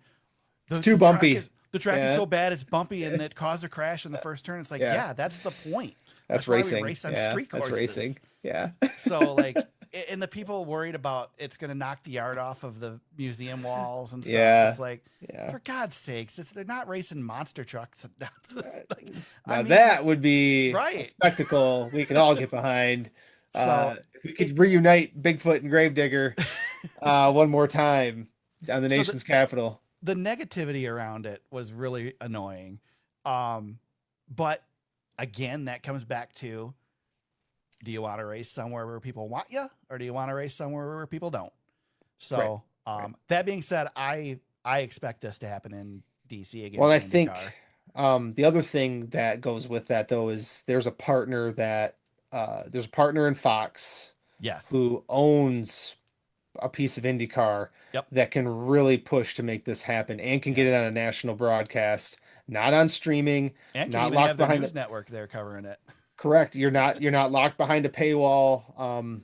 Speaker 2: It's too
Speaker 1: the
Speaker 2: bumpy.
Speaker 1: The track is
Speaker 2: Yeah.
Speaker 1: so bad it's bumpy and it caused a crash in the first turn. It's like, yeah, that's the point.
Speaker 2: That's
Speaker 1: why
Speaker 2: racing.
Speaker 1: we race on
Speaker 2: Yeah,
Speaker 1: street
Speaker 2: that's
Speaker 1: courses.
Speaker 2: racing. Yeah.
Speaker 1: So like, and the people worried about it's going to knock the art off of the museum walls and stuff.
Speaker 2: Yeah.
Speaker 1: It's like,
Speaker 2: Yeah.
Speaker 1: for God's sakes, they're not racing monster trucks. Like,
Speaker 2: Now that would be a
Speaker 1: right.
Speaker 2: spectacle we could all get behind.
Speaker 1: So
Speaker 2: If we could reunite Bigfoot and Gravedigger one more time on the nation's capital.
Speaker 1: The negativity around it was really annoying. But again, that comes back to, do you want to race somewhere where people want you, or do you want to race somewhere where people don't? So, that being said, I expect this to happen in DC again.
Speaker 2: Well, I think the other thing that goes with that though is there's a partner in Fox,
Speaker 1: yes,
Speaker 2: who owns a piece of IndyCar that can really push to make this happen and can get it on a national broadcast, not on streaming,
Speaker 1: and
Speaker 2: not
Speaker 1: can even
Speaker 2: locked
Speaker 1: have the
Speaker 2: behind
Speaker 1: news network there covering it.
Speaker 2: Correct. You're not locked behind a paywall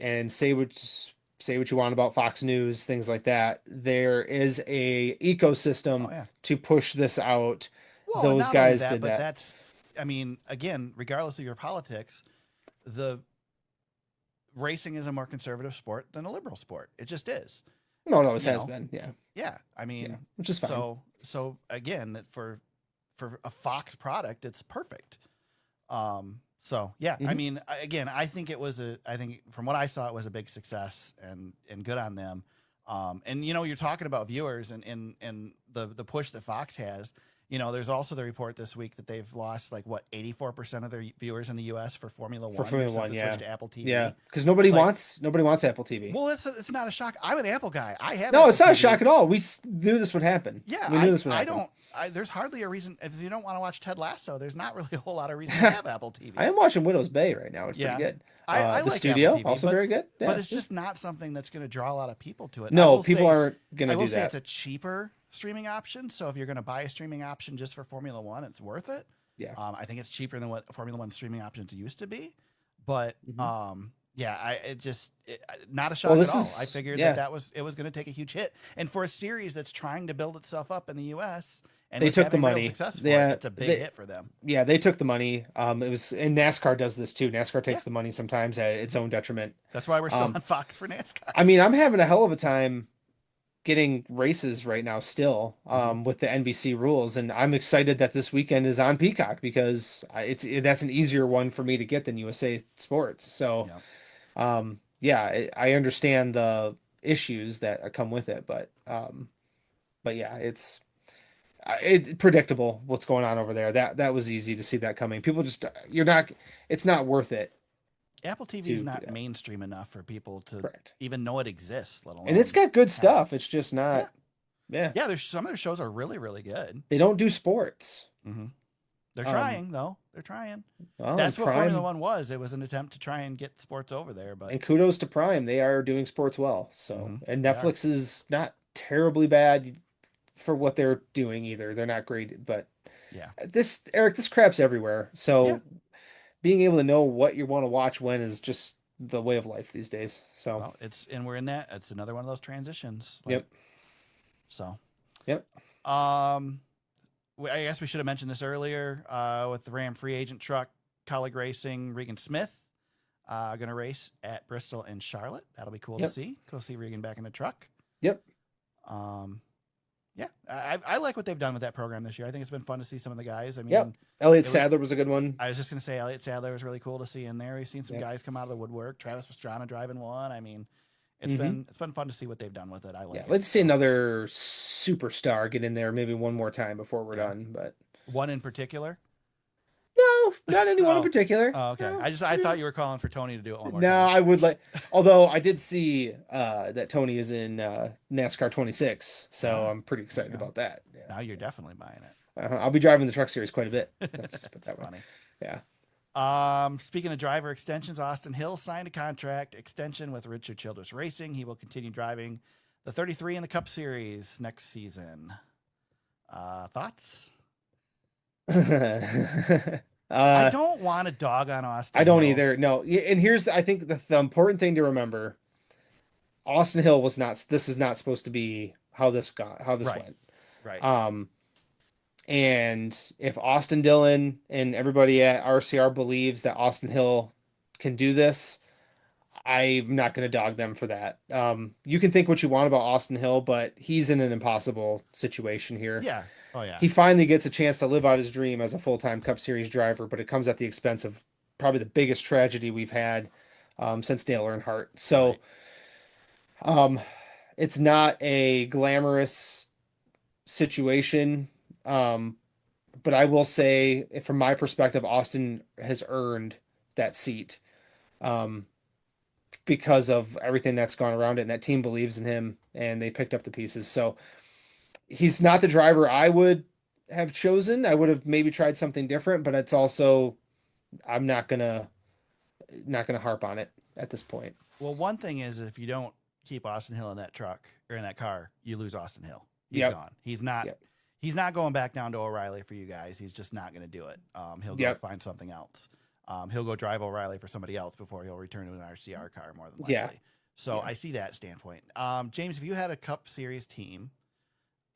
Speaker 2: and say what you want about Fox News, things like that. There is a ecosystem to push this out.
Speaker 1: Well,
Speaker 2: those
Speaker 1: not
Speaker 2: guys
Speaker 1: only that,
Speaker 2: did
Speaker 1: but
Speaker 2: that.
Speaker 1: that's, I mean, again, regardless of your politics, the racing is a more conservative sport than a liberal sport. It just is.
Speaker 2: No, it always has been. Yeah.
Speaker 1: Yeah. I mean,
Speaker 2: which is fine.
Speaker 1: So again, for a Fox product, it's perfect. So yeah, I mean, again, I think from what I saw, it was a big success and good on them. And you're talking about viewers and the push that Fox has. There's also the report this week that they've lost 84% of their viewers in the U.S. for Formula One. Switched to Apple TV.
Speaker 2: Yeah, because nobody wants Apple TV.
Speaker 1: Well, it's not a shock. I'm an Apple guy. I have.
Speaker 2: No,
Speaker 1: Apple
Speaker 2: it's not
Speaker 1: TV.
Speaker 2: a shock at all. We knew this would happen.
Speaker 1: Yeah,
Speaker 2: we knew this would happen.
Speaker 1: There's hardly a reason if you don't want to watch Ted Lasso. There's not really a whole lot of reason to have Apple TV.
Speaker 2: I am watching Widow's Bay right now. It's pretty good.
Speaker 1: I
Speaker 2: the
Speaker 1: like
Speaker 2: studio
Speaker 1: Apple TV,
Speaker 2: also very good. Yeah,
Speaker 1: but it's just not something that's going to draw a lot of people to it.
Speaker 2: No, people aren't going to do that.
Speaker 1: I will say it's a cheaper streaming option. So if you're going to buy a streaming option just for Formula One, it's worth it.
Speaker 2: Yeah.
Speaker 1: I think it's cheaper than what Formula One streaming options used to be, but not a shock at all. I figured that it was going to take a huge hit, and for a series that's trying to build itself up in the U.S. and
Speaker 2: they took the money.
Speaker 1: It's a big hit for them.
Speaker 2: Yeah, they took the money. It was, and NASCAR does this too. NASCAR takes the money sometimes at its own detriment.
Speaker 1: That's why we're still on Fox for NASCAR.
Speaker 2: I mean, I'm having a hell of a time getting races right now still with the NBC rules, and I'm excited that this weekend is on Peacock because that's an easier one for me to get than USA Sports. So I understand the issues that come with it, but yeah, it's predictable what's going on over there. That was easy to see that coming. People just it's not worth it.
Speaker 1: Apple TV is not mainstream enough for people to even know it exists, let alone.
Speaker 2: And it's got good stuff. It's just not. Yeah.
Speaker 1: There's some of their shows are really, really good.
Speaker 2: They don't do sports.
Speaker 1: Mm-hmm. They're trying though. They're trying.
Speaker 2: Well,
Speaker 1: that's what Formula One was. It was an attempt to try and get sports over there. But
Speaker 2: and kudos to Prime, they are doing sports well. So and Netflix is not terribly bad for what they're doing either. They're not great, but this crap's everywhere. So being able to know what you want to watch when is just the way of life these days. So
Speaker 1: we're in that. It's another one of those transitions. So.
Speaker 2: Yep.
Speaker 1: I guess we should have mentioned this earlier with the Ram free agent truck, Colleague Racing, Regan Smith going to race at Bristol and Charlotte. That'll be cool to see. Cool to see Regan back in the truck.
Speaker 2: Yep.
Speaker 1: Yeah, I like what they've done with that program this year. I think it's been fun to see some of the guys. I mean,
Speaker 2: Elliott Sadler was a good one.
Speaker 1: I was just going to say Elliott Sadler was really cool to see in there. We've seen some guys come out of the woodwork. Travis Pastrana driving one. I mean, it's been fun to see what they've done with it. I like it.
Speaker 2: Let's see another superstar get in there maybe one more time before we're done. But
Speaker 1: one in particular?
Speaker 2: No, not anyone in particular.
Speaker 1: Oh, okay.
Speaker 2: No.
Speaker 1: I thought you were calling for Tony to do it one more
Speaker 2: time.
Speaker 1: No,
Speaker 2: I would like. Although I did see that Tony is in NASCAR 26, so I'm pretty excited about that. Yeah.
Speaker 1: Now you're definitely buying it.
Speaker 2: I'll be driving the truck series quite a bit.
Speaker 1: That's funny.
Speaker 2: Yeah.
Speaker 1: Speaking of driver extensions, Austin Hill signed a contract extension with Richard Childress Racing. He will continue driving the 33 in the Cup Series next season. Thoughts? I don't want a dog on Austin
Speaker 2: I don't
Speaker 1: Hill.
Speaker 2: either. No. And here's, I think the important thing to remember. Austin Hill this is not supposed to be how this
Speaker 1: Right.
Speaker 2: went.
Speaker 1: Right.
Speaker 2: And if Austin Dillon and everybody at RCR believes that Austin Hill can do this, I'm not going to dog them for that. You can think what you want about Austin Hill, but he's in an impossible situation here.
Speaker 1: Yeah. Oh yeah.
Speaker 2: He finally gets a chance to live out his dream as a full-time Cup Series driver, but it comes at the expense of probably the biggest tragedy we've had since Dale Earnhardt. So,
Speaker 1: Right.
Speaker 2: um, it's not a glamorous situation. But I will say, from my perspective, Austin has earned that seat um, because of everything that's gone around it, and that team believes in him, and they picked up the pieces. So he's not the driver I would have chosen. I would have maybe tried something different, but it's also I'm not gonna harp on it at this point.
Speaker 1: Well, one thing is if you don't keep Austin Hill in that truck or in that car, you lose Austin Hill. He's
Speaker 2: Yep.
Speaker 1: gone. He's not.
Speaker 2: Yep.
Speaker 1: He's not going back down to O'Reilly for you guys. He's just not going to do it. He'll go
Speaker 2: Yep.
Speaker 1: find something else. He'll go drive O'Reilly for somebody else before he'll return to an RCR car, more than likely.
Speaker 2: Yeah.
Speaker 1: So
Speaker 2: Yeah.
Speaker 1: I see that standpoint. James, if you had a Cup Series team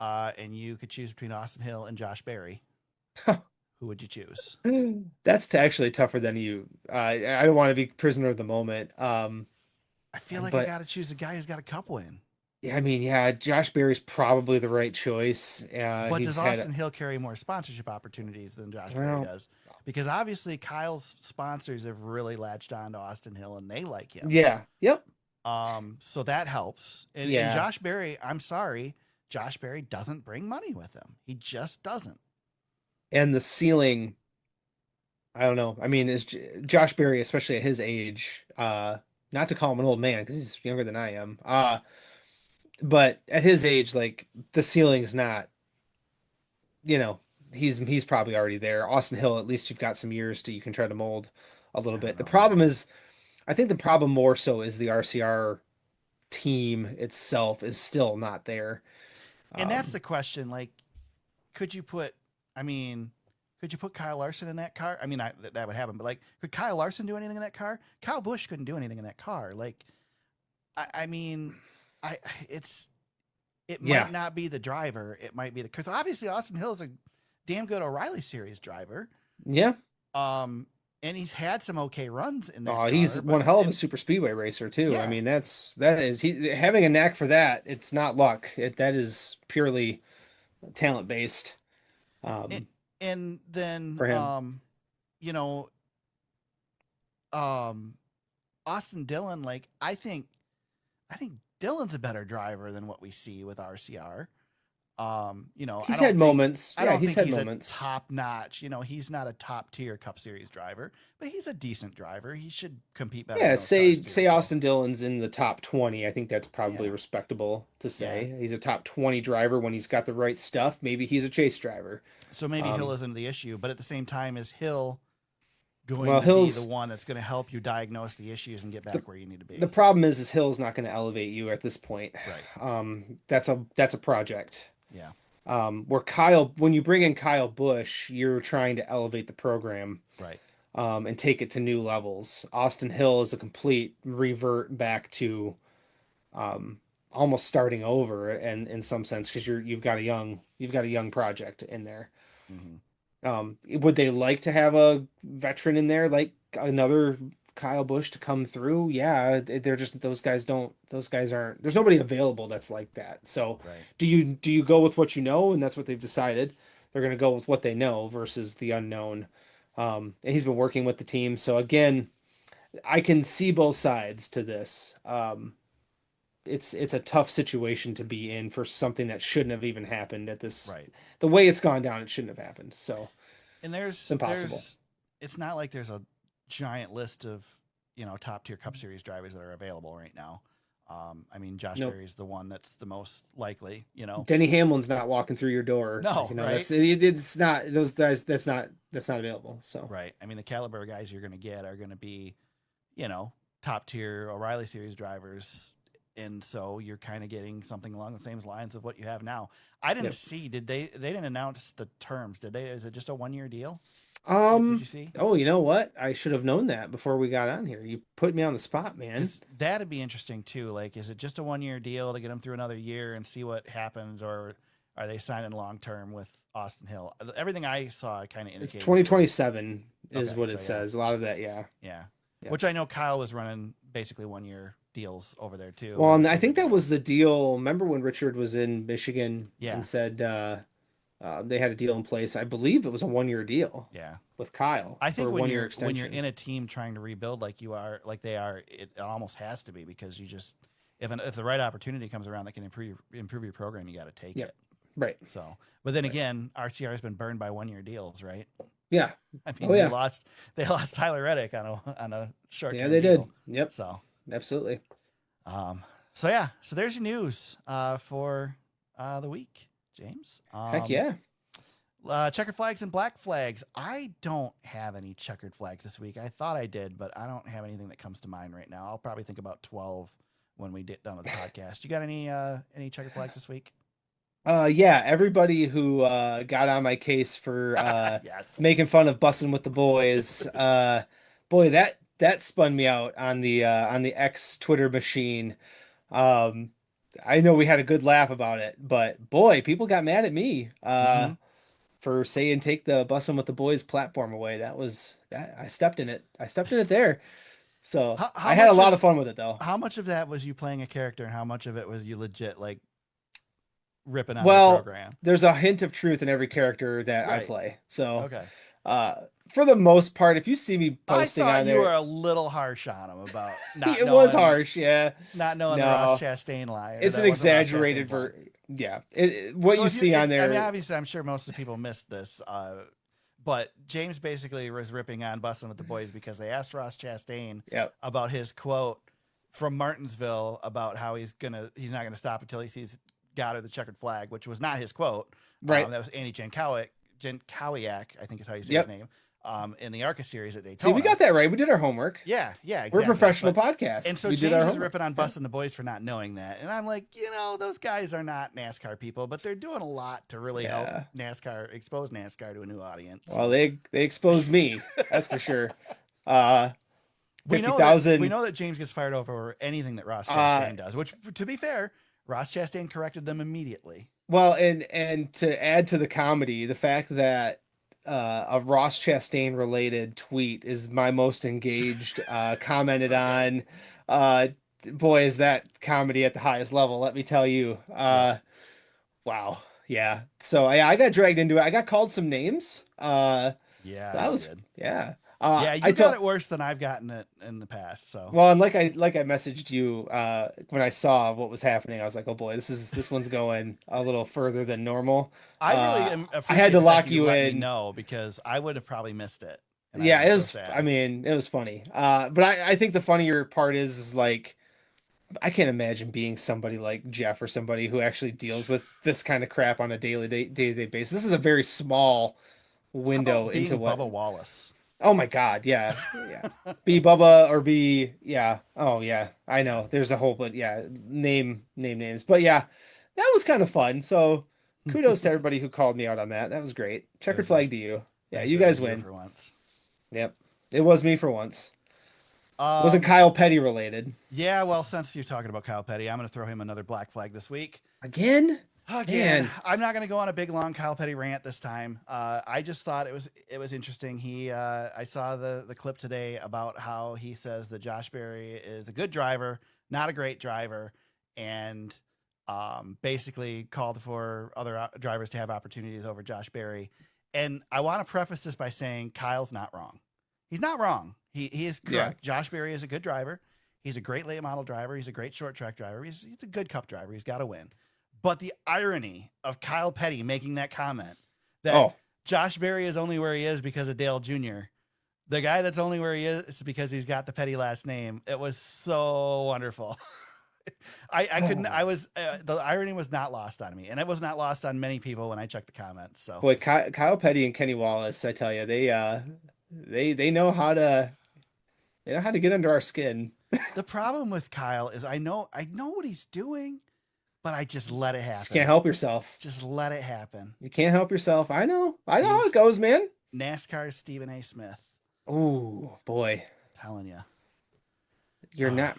Speaker 1: and you could choose between Austin Hill and Josh Berry, who would you choose?
Speaker 2: That's actually tougher than you. I don't want to be prisoner of the moment.
Speaker 1: I feel like I
Speaker 2: But-
Speaker 1: got to choose the guy who's got a Cup win.
Speaker 2: Yeah, I mean, yeah, Josh Berry's probably the right choice.
Speaker 1: But
Speaker 2: He's
Speaker 1: does
Speaker 2: had
Speaker 1: Austin Hill carry more sponsorship opportunities than Josh
Speaker 2: Well-
Speaker 1: Berry does? Because obviously Kyle's sponsors have really latched on to Austin Hill and they like him.
Speaker 2: Yeah. Yep.
Speaker 1: So that helps. And
Speaker 2: Yeah.
Speaker 1: Josh Berry, I'm sorry, Josh Berry doesn't bring money with him. He just doesn't.
Speaker 2: And the ceiling, I don't know. I mean, is Josh Berry, especially at his age, not to call him an old man because he's younger than I am. But at his age, like the ceiling's not, he's probably already there. Austin Hill, at least you've got some years you can try to mold a little
Speaker 1: I
Speaker 2: bit.
Speaker 1: don't
Speaker 2: The
Speaker 1: know,
Speaker 2: problem
Speaker 1: man.
Speaker 2: is, I think the problem more so is the RCR team itself is still not there.
Speaker 1: And that's
Speaker 2: Um,
Speaker 1: the question. Like, could you put Kyle Larson in that car? I mean, that would happen, but like, could Kyle Larson do anything in that car? Kyle Busch couldn't do anything in that car. Like, I mean, it
Speaker 2: Yeah.
Speaker 1: might not be the driver. It might be because obviously Austin Hill is a damn good O'Reilly Series driver.
Speaker 2: yeah.
Speaker 1: And he's had some okay runs in that.
Speaker 2: Oh, he's
Speaker 1: car,
Speaker 2: one
Speaker 1: but
Speaker 2: hell of a super speedway racer too.
Speaker 1: Yeah.
Speaker 2: I mean, that is he having a knack for that. It's not luck. That is purely talent based.
Speaker 1: and then
Speaker 2: For him.
Speaker 1: you know, Austin Dillon, like I think Dillon's a better driver than what we see with RCR.
Speaker 2: He's had moments.
Speaker 1: I
Speaker 2: Yeah,
Speaker 1: don't
Speaker 2: he's
Speaker 1: think
Speaker 2: had
Speaker 1: he's
Speaker 2: moments.
Speaker 1: a top notch. He's not a top tier Cup Series driver, but he's a decent driver. He should compete better.
Speaker 2: Yeah,
Speaker 1: in those
Speaker 2: say
Speaker 1: cars, too,
Speaker 2: say
Speaker 1: so-
Speaker 2: Austin Dillon's in the top 20. I think that's probably
Speaker 1: Yeah.
Speaker 2: respectable to say. He's a top 20 driver when he's got the right stuff. Maybe he's a chase driver.
Speaker 1: So maybe Hill isn't the issue, but at the same time, is Hill going
Speaker 2: Well,
Speaker 1: to be
Speaker 2: Hill's-
Speaker 1: the one that's going to help you diagnoose the issues and get back where you need to be?
Speaker 2: The problem is Hill's not going to elevate you at this point.
Speaker 1: Right.
Speaker 2: That's a project.
Speaker 1: Yeah.
Speaker 2: When you bring in Kyle Busch, you're trying to elevate the program,
Speaker 1: Right.
Speaker 2: and take it to new levels. Austin Hill is a complete revert back to, almost starting over, and in some sense, because you've got a young project in there. Would they like to have a veteran in there, like another Kyle Busch to come through? Yeah, they're just those guys aren't. There's nobody available that's like that. So
Speaker 1: Right.
Speaker 2: do you go with what you know, and that's what they've decided? They're going to go with what they know versus the unknown. And he's been working with the team, so again, I can see both sides to this. It's a tough situation to be in for something that shouldn't have even happened at this.
Speaker 1: Right.
Speaker 2: The way it's gone down, it shouldn't have happened. So
Speaker 1: And
Speaker 2: it's impossible.
Speaker 1: It's not like there's a giant list of top tier Cup Series drivers that are available right now. I mean, Josh
Speaker 2: Nope.
Speaker 1: Berry is the one that's the most likely.
Speaker 2: Denny Hamlin's not walking through your door.
Speaker 1: No, right?
Speaker 2: It's not those guys. That's not available. So
Speaker 1: Right. I mean, the caliber of guys you're going to get are going to be, top tier O'Reilly Series drivers and so you're kind of getting something along the same lines of what you have now. I didn't
Speaker 2: Yep.
Speaker 1: see. They didn't announce the terms, did they? Is it just a 1-year deal? Did you see?
Speaker 2: Oh, you know what? I should have known that before we got on here. You put me on the spot, man.
Speaker 1: Because that'd be interesting too. Like, is it just a 1-year deal to get them through another year and see what happens, or are they signing long term with Austin Hill? Everything I saw kind of
Speaker 2: It's
Speaker 1: indicated
Speaker 2: 2027 is
Speaker 1: Okay,
Speaker 2: what
Speaker 1: so
Speaker 2: it
Speaker 1: yeah.
Speaker 2: says. A lot of that, yeah.
Speaker 1: Yeah.
Speaker 2: Yeah.
Speaker 1: Which I know Kyle was running basically 1-year deals over there too.
Speaker 2: Well, and I think that was the deal. Remember when Richard was in Michigan
Speaker 1: Yeah.
Speaker 2: and said they had a deal in place? I believe it was a 1-year deal
Speaker 1: Yeah.
Speaker 2: with Kyle
Speaker 1: I
Speaker 2: for
Speaker 1: think
Speaker 2: a
Speaker 1: when
Speaker 2: 1-year
Speaker 1: you're
Speaker 2: extension.
Speaker 1: in a team trying to rebuild like you are, like they are, it almost has to be, because you just if the right opportunity comes around that can improve your program, you got to take
Speaker 2: Yep.
Speaker 1: it.
Speaker 2: Right.
Speaker 1: So, but then again, RCR has been burned by 1-year deals, right?
Speaker 2: Yeah.
Speaker 1: I mean,
Speaker 2: Oh, yeah.
Speaker 1: they lost Tyler Reddick on a short term
Speaker 2: Yeah, they
Speaker 1: deal.
Speaker 2: did. Yep.
Speaker 1: So,
Speaker 2: Absolutely.
Speaker 1: so yeah, so there's your news for the week, James.
Speaker 2: Heck yeah.
Speaker 1: Checkered flags and black flags. I don't have any checkered flags this week. I thought I did, but I don't have anything that comes to mind right now. I'll probably think about 12 when we get done with the podcast. You got any checkered flags this week?
Speaker 2: Yeah, everybody who got on my case for
Speaker 1: Yes.
Speaker 2: making fun of Bussin' with the Boys, boy, that spun me out on the X Twitter machine. Um, I know we had a good laugh about it, but boy, people got mad at me for saying take the Bussin' with the Boys platform away. That I stepped in it. I stepped in it there. So
Speaker 1: How
Speaker 2: I had a
Speaker 1: much
Speaker 2: lot
Speaker 1: of-
Speaker 2: of fun with it though.
Speaker 1: How much of that was you playing a character, and how much of it was you legit like ripping on
Speaker 2: Well,
Speaker 1: the program?
Speaker 2: there's a hint of truth in every character that I
Speaker 1: Right.
Speaker 2: play. So
Speaker 1: Okay.
Speaker 2: for the most part, if you see me
Speaker 1: I
Speaker 2: posting
Speaker 1: thought
Speaker 2: on
Speaker 1: you
Speaker 2: there,
Speaker 1: were a little harsh on him about not
Speaker 2: it
Speaker 1: knowing,
Speaker 2: was harsh, yeah.
Speaker 1: not knowing the
Speaker 2: No.
Speaker 1: Ross Chastain lie. or
Speaker 2: It's
Speaker 1: that
Speaker 2: an
Speaker 1: wasn't Ross
Speaker 2: exaggerated
Speaker 1: Chastain's lie.
Speaker 2: version. Yeah, what
Speaker 1: So
Speaker 2: you
Speaker 1: if
Speaker 2: see on there.
Speaker 1: I mean, obviously, I'm sure most of the people missed this. But James basically was ripping on Bussin' with the Boys because they asked Ross Chastain
Speaker 2: Yep.
Speaker 1: about his quote from Martinsville about how he's not gonna stop until he sees God or the checkered flag, which was not his quote.
Speaker 2: Right.
Speaker 1: That was Andy Jankowiak, I think is how you say
Speaker 2: Yep.
Speaker 1: his name. In the ARCA series at
Speaker 2: See,
Speaker 1: Daytona.
Speaker 2: we got that right. We did our homework.
Speaker 1: Yeah, exactly.
Speaker 2: We're a professional
Speaker 1: But-
Speaker 2: podcast.
Speaker 1: And so
Speaker 2: we did
Speaker 1: James
Speaker 2: our
Speaker 1: is
Speaker 2: homework.
Speaker 1: ripping on Bussin' the Boys for not knowing that. And I'm like, those guys are not NASCAR people, but they're doing a lot to really help expose NASCAR to a new audience.
Speaker 2: Well, they exposed me. That's for sure.
Speaker 1: we know
Speaker 2: 50,000.
Speaker 1: that James gets fired over anything that Ross Chastain does, which, to be fair, Ross Chastain corrected them immediately.
Speaker 2: Well, and to add to the comedy, the fact that a Ross Chastain related tweet is my most engaged, commented on. Boy, is that comedy at the highest level, let me tell you. Wow. Yeah. So I got dragged into it. I got called some names.
Speaker 1: Yeah,
Speaker 2: That was
Speaker 1: did.
Speaker 2: yeah.
Speaker 1: Yeah, you got it worse than I've gotten it in the past. So
Speaker 2: Well, and like I messaged you when I saw what was happening, I was like, oh boy, this one's going a little further than normal.
Speaker 1: I really
Speaker 2: I
Speaker 1: appreciate
Speaker 2: had to
Speaker 1: the fact
Speaker 2: lock
Speaker 1: that
Speaker 2: you
Speaker 1: let me
Speaker 2: in.
Speaker 1: know, because I would have probably missed it. And
Speaker 2: Yeah,
Speaker 1: I'd
Speaker 2: it
Speaker 1: be
Speaker 2: was.
Speaker 1: so sad.
Speaker 2: I mean, it was funny. But I think the funnier part is like, I can't imagine being somebody like Jeff or somebody who actually deals with this kind of crap on a day-to-day basis. This is a very small
Speaker 1: How
Speaker 2: window
Speaker 1: about being
Speaker 2: into what.
Speaker 1: Bubba Wallace.
Speaker 2: Oh my God, yeah. Be Bubba or be yeah. Oh yeah, I know. There's a whole but yeah, names. But yeah, that was kind of fun. So kudos to everybody who called me out on that. That was great. Checkered
Speaker 1: was
Speaker 2: flag
Speaker 1: nice.
Speaker 2: to you. Yeah,
Speaker 1: Nice
Speaker 2: you
Speaker 1: that it
Speaker 2: guys
Speaker 1: was
Speaker 2: win.
Speaker 1: for once.
Speaker 2: Yep. It was me for once. Wasn't Kyle Petty related.
Speaker 1: Yeah, well, since you're talking about Kyle Petty, I'm going to throw him another black flag this week.
Speaker 2: Again?
Speaker 1: Man. I'm not going to go on a big long Kyle Petty rant this time. I just thought it was interesting. I saw the clip today about how he says that Josh Berry is a good driver, not a great driver, and basically called for other drivers to have opportunities over Josh Berry. And I want to preface this by saying Kyle's not wrong. He's not wrong. He is correct. Yeah. Josh Berry is a good driver. He's a great late model driver. He's a great short track driver. He's a good cup driver. He's got to win. But the irony of Kyle Petty making that comment that Josh Berry is only where he is because of Dale Jr., the guy that's only where he is because he's got the Petty last name. It was so wonderful. The irony was not lost on me, and it was not lost on many people when I checked the comments. So
Speaker 2: boy, Kyle Petty and Kenny Wallace, I tell you, they know how to get under our skin.
Speaker 1: The problem with Kyle is I know what he's doing, but I just let it happen.
Speaker 2: Just can't help yourself.
Speaker 1: Just let it happen.
Speaker 2: You can't help yourself. I know how
Speaker 1: He's
Speaker 2: it goes, man.
Speaker 1: NASCAR's Stephen A. Smith.
Speaker 2: Oh boy,
Speaker 1: Telling you.
Speaker 2: you're not.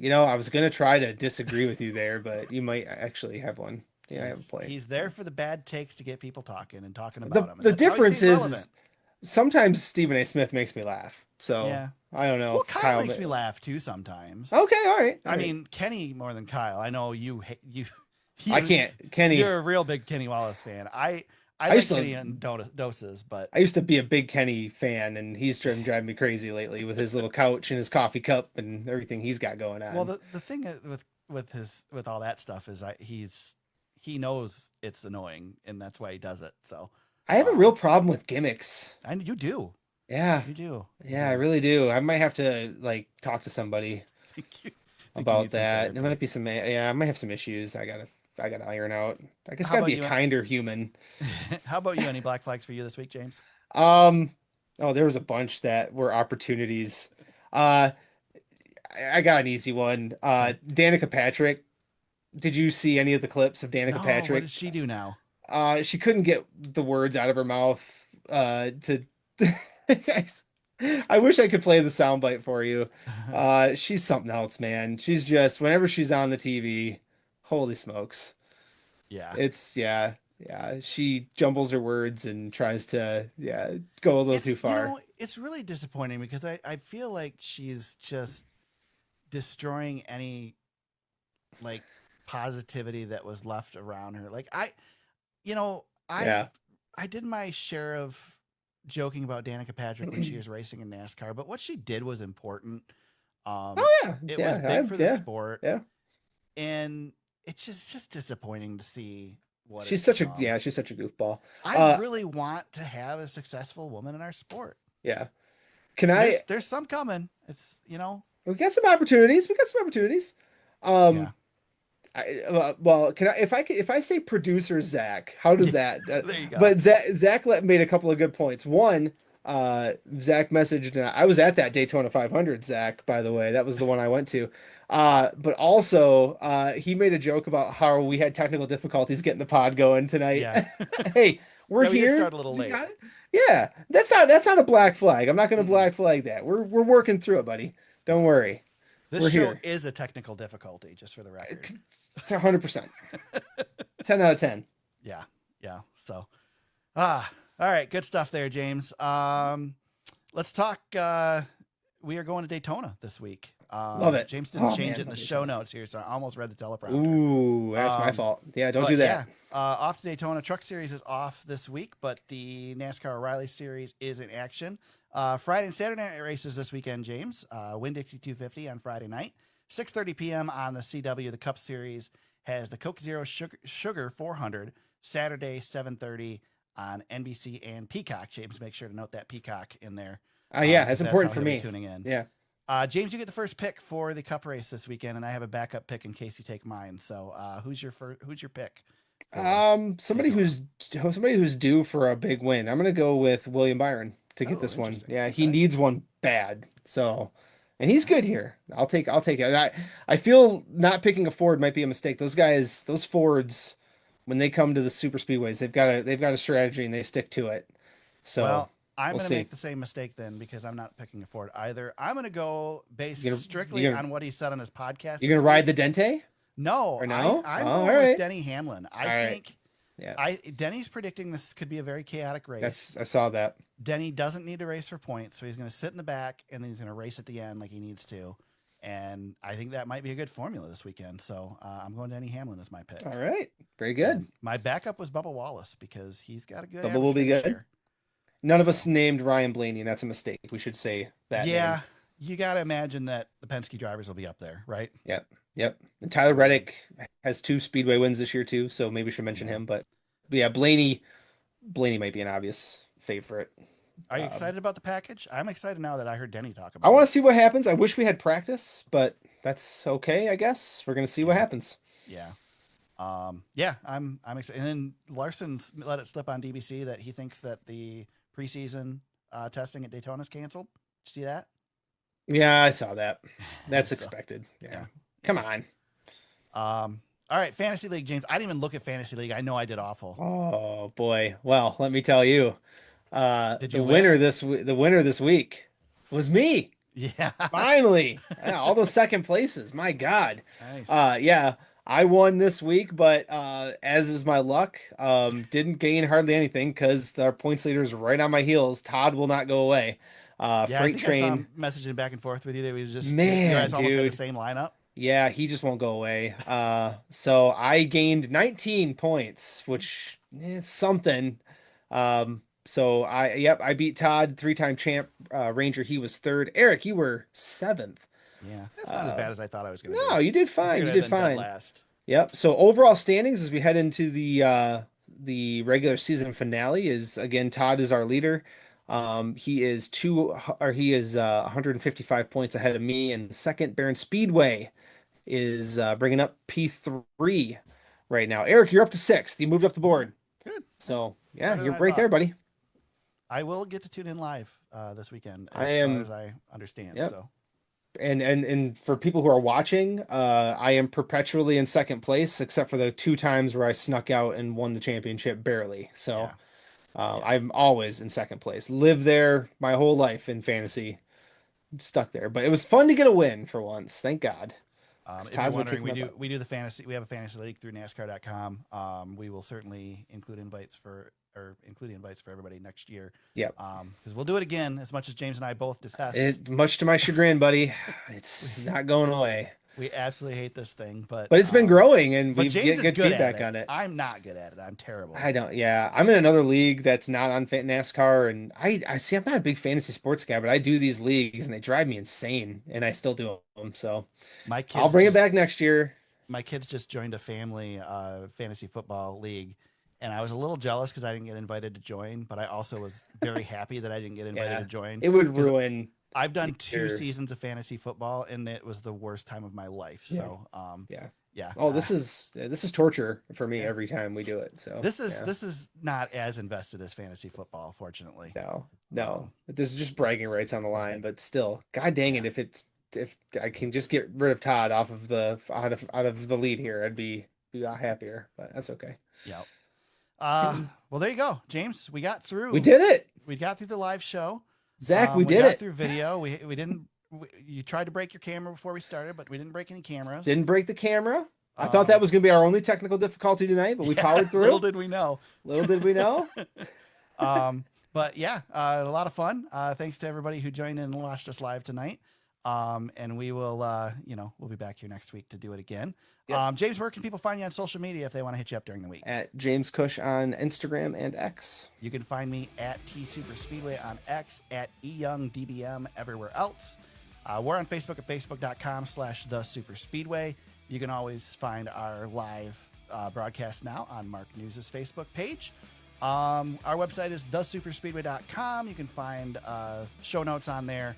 Speaker 2: I was gonna try to disagree with you there, but you might actually have one. Yeah, I have a play.
Speaker 1: He's there for the bad takes to get people talking and talking about him.
Speaker 2: The difference is sometimes Stephen A. Smith makes me laugh. So
Speaker 1: yeah.
Speaker 2: I don't know.
Speaker 1: Well, Kyle makes me laugh too sometimes.
Speaker 2: Okay, all right.
Speaker 1: I mean, Kenny more than Kyle. I know you.
Speaker 2: I can't. Kenny.
Speaker 1: You're a real big Kenny Wallace fan. I like Kenny in doses, but
Speaker 2: I used to be a big Kenny fan, and he's driving me crazy lately with his little couch and his coffee cup and everything he's got going on.
Speaker 1: Well, the thing with all that stuff is he knows it's annoying, and that's why he does it. So
Speaker 2: I have a real problem with gimmicks.
Speaker 1: And you do.
Speaker 2: Yeah,
Speaker 1: you do.
Speaker 2: Yeah, I really do. I might have to talk to somebody about that. There might be some. Yeah, I might have some issues. I gotta iron out. I guess gotta be a kinder human.
Speaker 1: How about you? Any black flags for you this week, James?
Speaker 2: Oh, there was a bunch that were opportunities. I got an easy one. Danica Patrick. Did you see any of the clips of Danica Patrick?
Speaker 1: What did she do now?
Speaker 2: She couldn't get the words out of her mouth. I wish I could play the soundbite for you. She's something else, man. She's just whenever she's on the TV, holy smokes.
Speaker 1: Yeah.
Speaker 2: She jumbles her words and tries to go a little too far.
Speaker 1: It's really disappointing because I feel like she's just destroying any positivity that was left around her. I did my share of joking about Danica Patrick when she was racing in NASCAR, but what she did was important. It was big for the sport.
Speaker 2: Yeah.
Speaker 1: And it's just disappointing to see what
Speaker 2: she's such a goofball.
Speaker 1: I really want to have a successful woman in our sport.
Speaker 2: Yeah.
Speaker 1: There's some coming. It's
Speaker 2: we got some opportunities.
Speaker 1: Yeah.
Speaker 2: If I say producer Zach, how does that?
Speaker 1: There you go.
Speaker 2: But Zach made a couple of good points. One, Zach messaged, and I was at that Daytona 500. Zach, by the way, that was the one I went to. But also, he made a joke about how we had technical difficulties getting the pod going tonight.
Speaker 1: Yeah.
Speaker 2: Hey, we're here.
Speaker 1: We did start a little late.
Speaker 2: Yeah, that's not a black flag. I'm not going to black flag that. We're working through it, buddy. Don't worry.
Speaker 1: This
Speaker 2: We're
Speaker 1: show
Speaker 2: here.
Speaker 1: is a technical difficulty, just for the record.
Speaker 2: It's 100%. 10 out of 10.
Speaker 1: Yeah. So, all right, good stuff there, James. Let's talk. We are going to Daytona this week.
Speaker 2: Love it.
Speaker 1: James didn't change it in the show notes here, so I almost read the teleprompter.
Speaker 2: Ooh, that's my fault. Yeah, don't do that.
Speaker 1: Yeah, off to Daytona. Truck Series is off this week, but the NASCAR O'Reilly Series is in action. Friday and Saturday night races this weekend, James. Winn-Dixie 250 on Friday night. 6:30 p.m. on the CW. The Cup Series has the Coke Zero Sugar 400. Saturday, 7:30 on NBC and Peacock. James, make sure to note that Peacock in there.
Speaker 2: Yeah, that's important for me.
Speaker 1: Tuning in.
Speaker 2: Yeah.
Speaker 1: James, you get the first pick for the Cup race this weekend, and I have a backup pick in case you take mine. So, who's your pick?
Speaker 2: Somebody who's due for a big win. I'm gonna go with William Byron to get this one. Yeah, he needs one bad. So, and he's good here. I'll take it. I feel not picking a Ford might be a mistake. Those Fords, when they come to the super speedways, they've got a strategy and they stick to it. So
Speaker 1: I'm going to make the same mistake then because I'm not picking a Ford either. I'm going to go based strictly on what he said on his podcast.
Speaker 2: You're going to ride the Dente?
Speaker 1: No,
Speaker 2: or no?
Speaker 1: I'm going with Denny Hamlin. I think
Speaker 2: Yeah.
Speaker 1: Denny's predicting this could be a very chaotic race.
Speaker 2: I saw that.
Speaker 1: Denny doesn't need to race for points, so he's going to sit in the back and then he's going to race at the end like he needs to. And I think that might be a good formula this weekend. So I'm going Denny Hamlin as my pick.
Speaker 2: All right. Very good.
Speaker 1: And my backup was Bubba Wallace because he's got a good
Speaker 2: Bubba will be good.
Speaker 1: Here.
Speaker 2: None of us named Ryan Blaney, and that's a mistake. We should say that.
Speaker 1: Yeah.
Speaker 2: Name.
Speaker 1: You got to imagine that the Penske drivers will be up there, right?
Speaker 2: Yep. And Tyler Reddick has 2 Speedway wins this year too, so maybe we should mention him. But yeah, Blaney might be an obvious favorite.
Speaker 1: Are you excited about the package? I'm excited now that I heard Denny talk about it.
Speaker 2: I want to see what happens. I wish we had practice, but that's okay, I guess. We're going to see what happens.
Speaker 1: Yeah. I'm excited. And then Larson's let it slip on DBC that he thinks that the preseason testing at Daytona is canceled. Did you see that?
Speaker 2: Yeah, I saw that. That's
Speaker 1: So,
Speaker 2: expected. Yeah.
Speaker 1: yeah.
Speaker 2: Come on.
Speaker 1: All right, Fantasy League, James. I didn't even look at Fantasy League. I know I did awful.
Speaker 2: Oh boy. Well, let me tell you.
Speaker 1: Did
Speaker 2: The
Speaker 1: you win?
Speaker 2: the winner this week was me.
Speaker 1: Yeah.
Speaker 2: Finally. Yeah, all those second places. My God.
Speaker 1: Nice.
Speaker 2: Yeah, I won this week, but as is my luck, didn't gain hardly anything because our points leader is right on my heels. Todd will not go away.
Speaker 1: Yeah, I
Speaker 2: Freight
Speaker 1: think I saw
Speaker 2: Train,
Speaker 1: him messaging back and forth with you. That was just you
Speaker 2: man,
Speaker 1: guys almost had the
Speaker 2: dude.
Speaker 1: same lineup.
Speaker 2: Yeah, he just won't go away. So I gained 19 points, which is something. So I beat Todd, three-time champ, Ranger. He was third. Eric, you were seventh.
Speaker 1: Yeah, that's not as bad as I thought I was going to
Speaker 2: No,
Speaker 1: be.
Speaker 2: you did
Speaker 1: I
Speaker 2: fine.
Speaker 1: figured
Speaker 2: You
Speaker 1: I'd
Speaker 2: did
Speaker 1: been dead
Speaker 2: fine.
Speaker 1: last.
Speaker 2: Yep. So overall standings as we head into the regular season finale is again Todd is our leader. He is 155 points ahead of me, and second Baron Speedway is bringing up P3 right now. Eric, you're up to sixth. You moved up the board.
Speaker 1: Good.
Speaker 2: So yeah,
Speaker 1: Better than
Speaker 2: you're
Speaker 1: I
Speaker 2: right there,
Speaker 1: thought.
Speaker 2: buddy.
Speaker 1: I will get to tune in live this weekend,
Speaker 2: I
Speaker 1: as far
Speaker 2: am.
Speaker 1: as I understand.
Speaker 2: Yep.
Speaker 1: So
Speaker 2: And for people who are watching, I am perpetually in second place, except for the two times where I snuck out and won the championship barely. So
Speaker 1: yeah.
Speaker 2: I'm always in second place. Live there my whole life in fantasy, stuck there. But it was fun to get a win for once. Thank God. 'Cause
Speaker 1: If you're
Speaker 2: Todd's been
Speaker 1: wondering,
Speaker 2: kicking my butt.
Speaker 1: we do the fantasy. We have a fantasy league through NASCAR.com. We will certainly include invites for everybody next year.
Speaker 2: Yep.
Speaker 1: Because we'll do it again. As much as James and I both detest,
Speaker 2: Much to my chagrin, buddy, it's not going away.
Speaker 1: we absolutely hate this thing. But
Speaker 2: It's been growing, and
Speaker 1: But
Speaker 2: we
Speaker 1: James
Speaker 2: get
Speaker 1: is
Speaker 2: good
Speaker 1: good
Speaker 2: feedback
Speaker 1: at it.
Speaker 2: on it.
Speaker 1: I'm not good at it. I'm terrible.
Speaker 2: I don't. Yeah, I'm in another league that's not on NASCAR, and I see. I'm not a big fantasy sports guy, but I do these leagues, and they drive me insane, and I still do them. So
Speaker 1: My kids
Speaker 2: I'll bring it
Speaker 1: just-
Speaker 2: back next year.
Speaker 1: My kids just joined a family fantasy football league, and I was a little jealous because I didn't get invited to join, but I also was very happy that I didn't get invited
Speaker 2: Yeah,
Speaker 1: to join.
Speaker 2: it would
Speaker 1: 'Cause
Speaker 2: ruin.
Speaker 1: I've done two
Speaker 2: your-
Speaker 1: seasons of fantasy football, and it was the worst time of my life. So,
Speaker 2: Yeah.
Speaker 1: yeah.
Speaker 2: Oh, this is torture for me
Speaker 1: Yeah.
Speaker 2: every time we do it. So
Speaker 1: This is
Speaker 2: yeah.
Speaker 1: this is not as invested as fantasy football, fortunately.
Speaker 2: No. This is just bragging rights on the line, but still, god dang it, if I can just get rid of Todd off of out of the lead here, I'd be a lot happier. But that's okay.
Speaker 1: Yep. Well, there you go, James. We got through.
Speaker 2: We did it,
Speaker 1: We got through the live show.
Speaker 2: Zach. We
Speaker 1: We
Speaker 2: did
Speaker 1: got
Speaker 2: it.
Speaker 1: through video. We didn't. You tried to break your camera before we started, but we didn't break any cameras.
Speaker 2: Didn't break the camera. I thought that was going to be our only technical difficulty tonight, but we powered through.
Speaker 1: Little did we know.
Speaker 2: Little did we know.
Speaker 1: But yeah, a lot of fun. Thanks to everybody who joined in and watched us live tonight. And we will, we'll be back here next week to do it again.
Speaker 2: Yep.
Speaker 1: James, where can people find you on social media if they want to hit you up during the week?
Speaker 2: At James Cush on Instagram and X.
Speaker 1: You can find me at T Super Speedway on X, at eyoungdbm everywhere else. We're on Facebook at facebook.com/the Super Speedway. You can always find our live broadcast now on Mark News's Facebook page. Our website is thesuperspeedway.com. You can find show notes on there,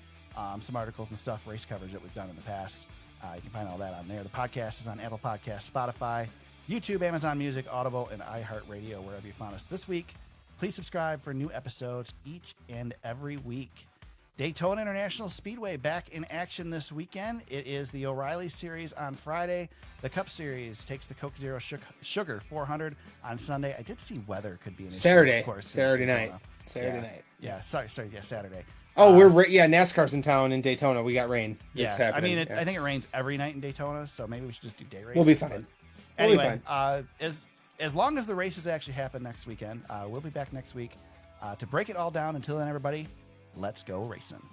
Speaker 1: some articles and stuff, race coverage that we've done in the past. You can find all that on there. The podcast is on Apple Podcasts, Spotify, YouTube, Amazon Music, Audible, and iHeartRadio, wherever you found us this week. Please subscribe for new episodes each and every week. Daytona International Speedway back in action this weekend. It is the O'Reilly Series on Friday. The Cup Series takes the Coke Zero Sugar 400 on Sunday. I did see weather could be an issue,
Speaker 2: Saturday.
Speaker 1: of course.
Speaker 2: Saturday
Speaker 1: Daytona.
Speaker 2: night. Saturday night.
Speaker 1: Yeah, sorry. Yeah, Saturday.
Speaker 2: Oh, NASCAR's in town in Daytona. We got rain.
Speaker 1: Yeah,
Speaker 2: It's happening.
Speaker 1: I think it rains every night in Daytona, so maybe we should just do day races.
Speaker 2: We'll be fine.
Speaker 1: But
Speaker 2: We'll be
Speaker 1: anyway,
Speaker 2: fine.
Speaker 1: as long as the races actually happen next weekend, we'll be back next week to break it all down. Until then, everybody, let's go racing.